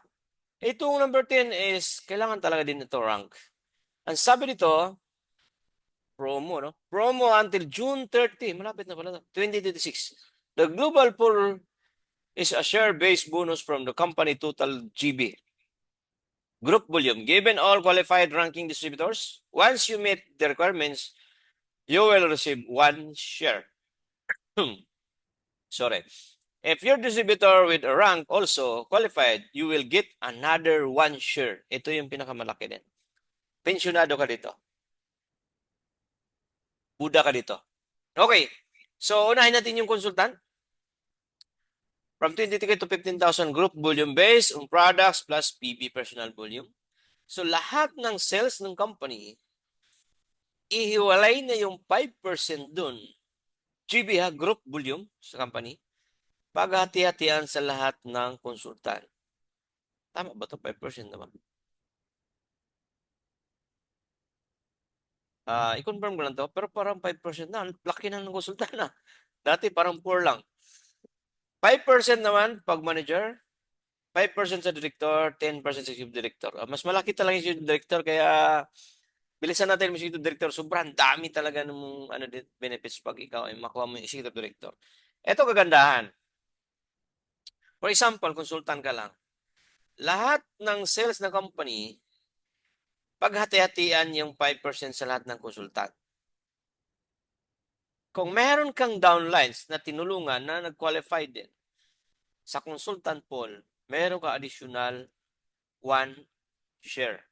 Itong number 10 is, kailangan talaga din ito rank. Ang sabi dito, promo, no? Promo until June 30. Malapit na pala. 2026. The global pool is a share-based bonus from the company total GB. Group volume. Given all qualified ranking distributors, once you meet the requirements, you will receive 1 share. Sorry. If your distributor with a rank also qualified, you will get another 1 share. Ito yung pinakamalaki din. Pensionado ka dito. Buda ka dito. Okay. So, unahin natin yung consultant. From 20K to 15,000 group volume based on products plus PB personal volume. So, lahat ng sales ng company, ihiwalay na yung 5% dun. GB ha, group volume sa company. Paghati-hatian sa lahat ng consultant. Tama ba ito? 5% naman. I-confirm ko lang to, pero parang 5% na. Laki na ng consultant na. Dati parang 4 lang. 5% naman pag manager, 5% sa director, 10% sa executive director. Mas malaki talaga yung executive director, kaya bilisan natin yung executive director. Sobrang dami talaga ng benefits pag ikaw ay makuha mo yung executive director. Ito kagandahan. For example, consultant ka lang. Lahat ng sales ng company, paghati-hatian yung 5% sa lahat ng consultant. Kung meron kang downlines na tinulungan na nag-qualify din sa consultant pool, meron ka additional 1 share.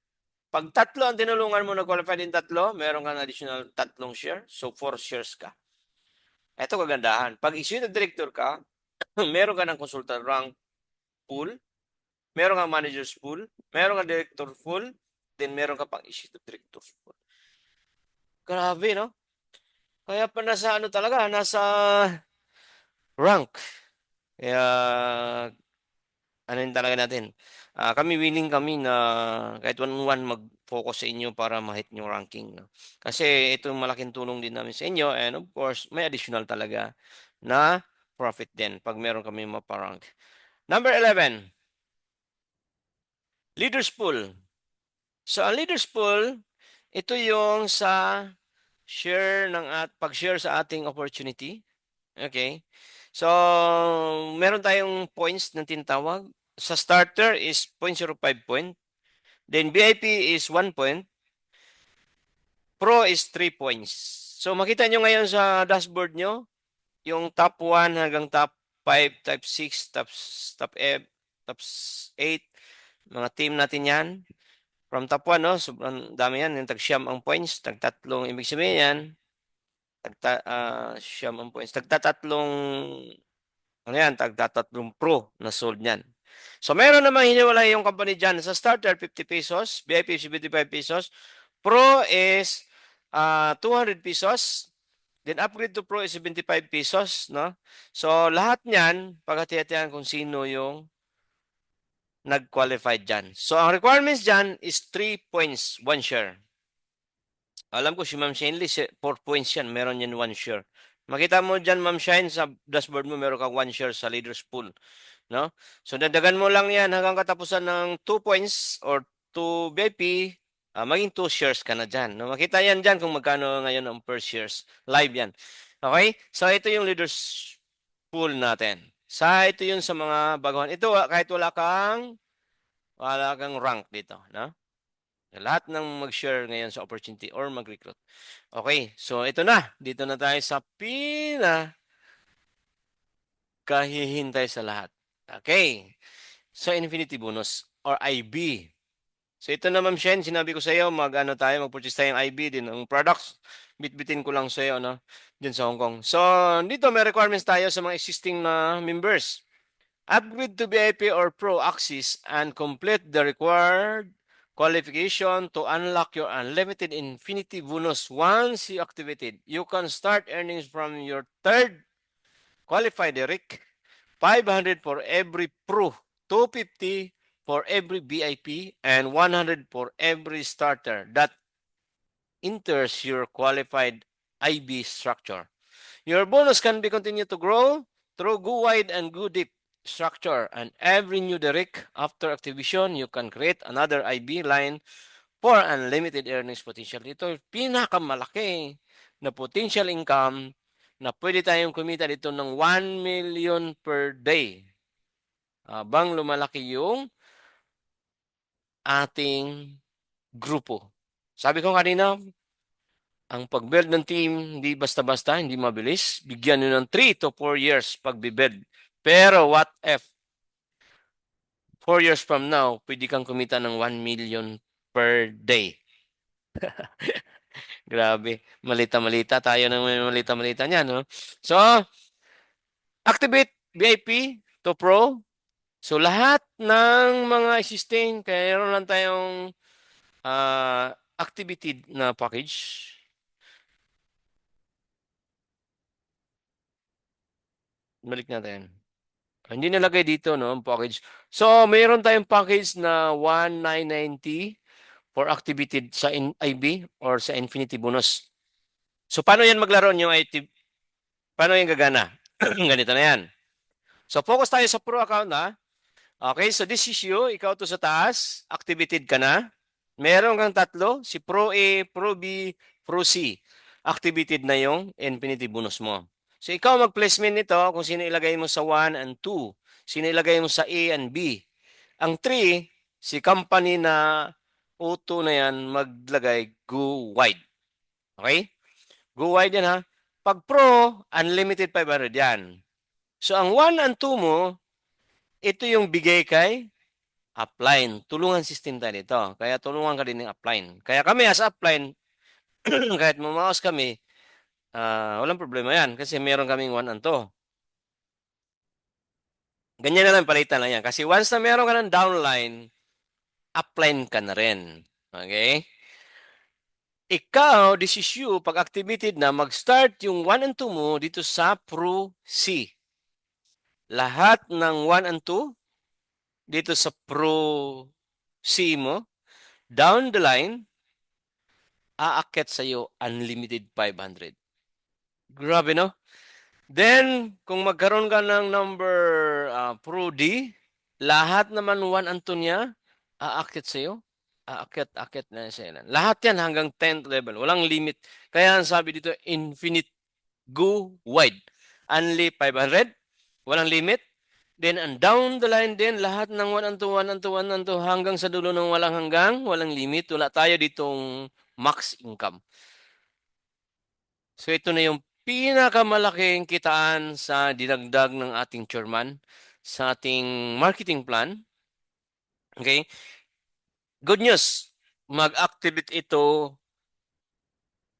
Pag tatlo ang tinulungan mo nag-qualify din tatlo, meron kang additional 3 share. So, 4 shares ka. Ito kagandahan. Pag executive director ka, meron ka ng consultant rank pool, meron kang manager's pool, meron kang director pool, then meron ka pang executive director's pool. Grabe, no? Kaya pa nasa talaga, nasa rank. Kaya, ano yun talaga natin. Kami willing kami na kahit one-on-one mag-focus sa inyo para ma-hit yung ranking. No? Kasi ito yung malaking tulong din namin sa inyo, and of course, may additional talaga na profit din pag meron kami maparank. Number 11, Leaders Pool. So, ang Leaders Pool, ito yung sa pag-share sa ating opportunity. Okay? So, meron tayong points na tinatawag. Sa starter is 0.05 point. Then VIP is 1 point. Pro is 3 points. So, makita nyo ngayon sa dashboard nyo, yung top 1 hanggang top 5, top 6, top 8, mga team natin yan. From top 1, no? Sobrang dami yan. Yung tag-siyam ang points. Tag-tatlong, ibig sabihin yan, siyam ang points. Tag-tatlong, ano yan, tag-tatlong pro na sold niyan. So, meron namang hiniwalay yung company dyan. Sa starter, 50 pesos. VIP, 75 pesos. Pro is 200 pesos. Then upgrade to Pro is 75 pesos. No? So, lahat niyan, paghati-hatihan kung sino yung nag-qualify dyan. So, ang requirements dyan is 3 points, 1 share. Alam ko si Ma'am Shenley, 4 points yan. Meron yan 1 share. Makita mo dyan, Ma'am Shine, sa dashboard mo, meron kang 1 share sa leaders pool. No? So, dadagan mo lang yan hanggang katapusan ng 2 points or 2 VIP, maging 2 shares ka na dyan. No? Makita yan dyan kung magkano ngayon ang per shares. Live yan. Okay? So, ito yung leaders pool natin. Ito yung sa mga baguhan. Ito, kahit wala kang rank dito. No? Lahat ng mag-share ngayon sa opportunity or mag-recruit. Okay, so ito na. Dito na tayo sa kahihintay sa lahat. Okay, so infinity bonus or IB. So ito na, Ma'am Shen, sinabi ko sa iyo, mag-purchase tayo ng IB din. Ang products, bitbitin ko lang sa iyo, no? Din sa Hong Kong. So, dito may requirements tayo sa mga existing na members. Upgrade to VIP or Pro Access and complete the required qualification to unlock your unlimited infinity bonus. Once you activated, you can start earnings from your third qualified Eric. 500 for every Pro, 250 for every VIP, and 100 for every starter that enters your qualified IB structure. Your bonus can be continued to grow through go wide and go deep structure, and every new direct after activation, you can create another IB line for unlimited earnings potential. Ito pinakamalaki na potential income na pwede tayong kumita dito ng 1 million per day. Habang lumalaki yung ating grupo. Sabi ko kanina, ang pag-build ng team, hindi basta-basta, hindi mabilis. Bigyan nyo ng 3 to 4 years pag-build. Pero what if 4 years from now, pwede kang kumita ng 1 million per day? Grabe. Malita-malita. Tayo nang may malita-malita niyan, no? So, activate VIP to Pro. So, lahat ng mga existing, kaya meron lang tayong activity na package. Balik natin. Hindi nalagay dito, no, ang package. So, mayroon tayong package na 1,990 for activity sa IB or sa Infinity Bonus. So, paano yan maglaro yung IT? Paano yung gagana? Ganito na yan. So, focus tayo sa Pro account, ha? Okay, so this is you. Ikaw to sa taas. Activated ka na. Meron kang tatlo. Si Pro A, Pro B, Pro C. Activated na yung Infinity Bonus mo. So, ikaw mag-placement nito kung sino ilagay mo sa 1 and 2. Sino ilagay mo sa A and B. Ang 3, si company na O2 na yan, maglagay go wide. Okay? Go wide yan, ha? Pag Pro, unlimited 500 yan. So, ang 1 and 2 mo, ito yung bigay kay upline. Tulungan system tayo dito. Kaya tulungan ka din ng upline. Kaya kami as upline, kahit mamaos kami, walang problema yan. Kasi meron kaming 1 and 2. Ganyan na lang, palitan lang yan. Kasi once na meron ka ng downline, upline ka na rin. Okay? Ikaw, this is you, pag activated na, mag-start yung 1 and 2 mo dito sa Pro C. Lahat ng 1 and 2 dito sa Pro C mo, down the line, aakyat sa iyo unlimited 500. Grabe, no? Then, kung magkaroon ka ng number Pro D, lahat naman 1 and 2 niya, aakyat sa iyo. Aakyat na siya. Lahat yan hanggang 10th level. Walang limit. Kaya ang sabi dito, infinite go wide. Only 500. Walang limit. Then, and down the line din, lahat ng 1 and 2, 1 and 2, 1 and 2, hanggang sa dulo ng walang hanggang, walang limit. Wala tayo ditong max income. So, ito na yung pinakamalaking kitaan sa dinagdag ng ating chairman sa ating marketing plan. Okay? Good news. Mag-activate ito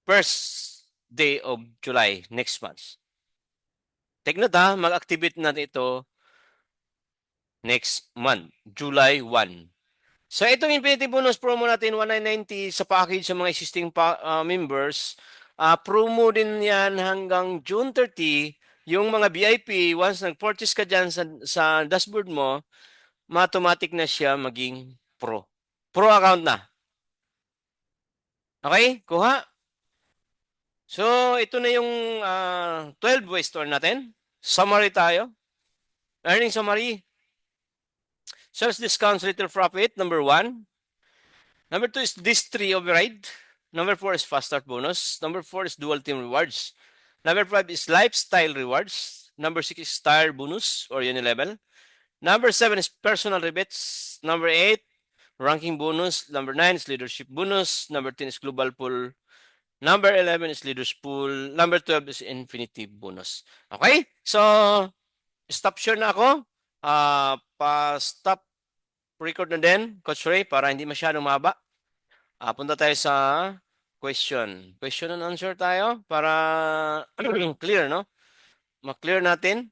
first day of July next month. Take note, ha, mag-activate natin ito next month, July 1. So, itong Infinity Bonus promo natin, 1,990 sa package sa mga existing members. Promo din yan hanggang June 30. Yung mga VIP, once nag-purchase ka dyan sa dashboard mo, automatic na siya maging Pro. Pro account na. Okay? Kuha? So, ito na yung 12-way store natin. Summary tayo. Earning summary. Sales discounts, little profit, number 1. Number 2 is this 3 override. Number 4 is fast start bonus. Number 4 is dual team rewards. Number 5 is lifestyle rewards. Number 6 is star bonus or Unilevel. Number 7 is personal rebates. Number 8, ranking bonus. Number 9 is leadership bonus. Number 10 is global pool. Number 11 is leaders pool. Number 12 is infinity bonus. Okay? So, stop share na ako. Pa-stop record na din, Coach Ray, para hindi masyadong maba. Punta tayo sa question. Question and answer tayo para clear, no? Ma-clear natin.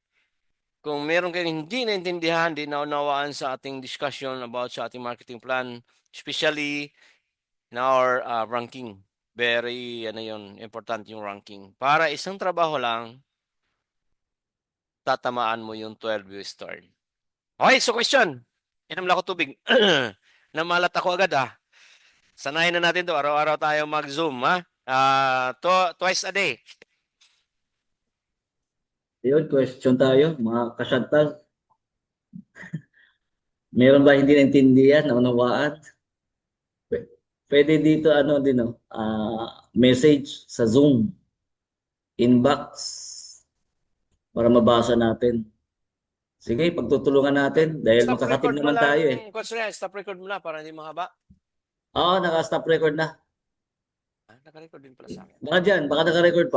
Kung meron kayong hindi naintindihan, hindi naunawaan sa ating discussion about sa ating marketing plan, especially in our ranking. Very, important yung ranking. Para isang trabaho lang, tatamaan mo yung 12 star. Okay, so question. Inom lang ako tubig. Namalat ako agad, Sanayin na natin to. Araw-araw tayo mag-Zoom, twice a day. Yun, question tayo, mga kasyantag. Meron ba hindi naintindihan, naunawaan? Pwede dito, message sa Zoom, inbox, para mabasa natin. Sige, pagtutulungan natin dahil makakatim naman tayo Coach Ray, stop record mo na para hindi mahaba. Oo, naka-stop record na. Naka-record din pala sa akin. Baka naka-record pa.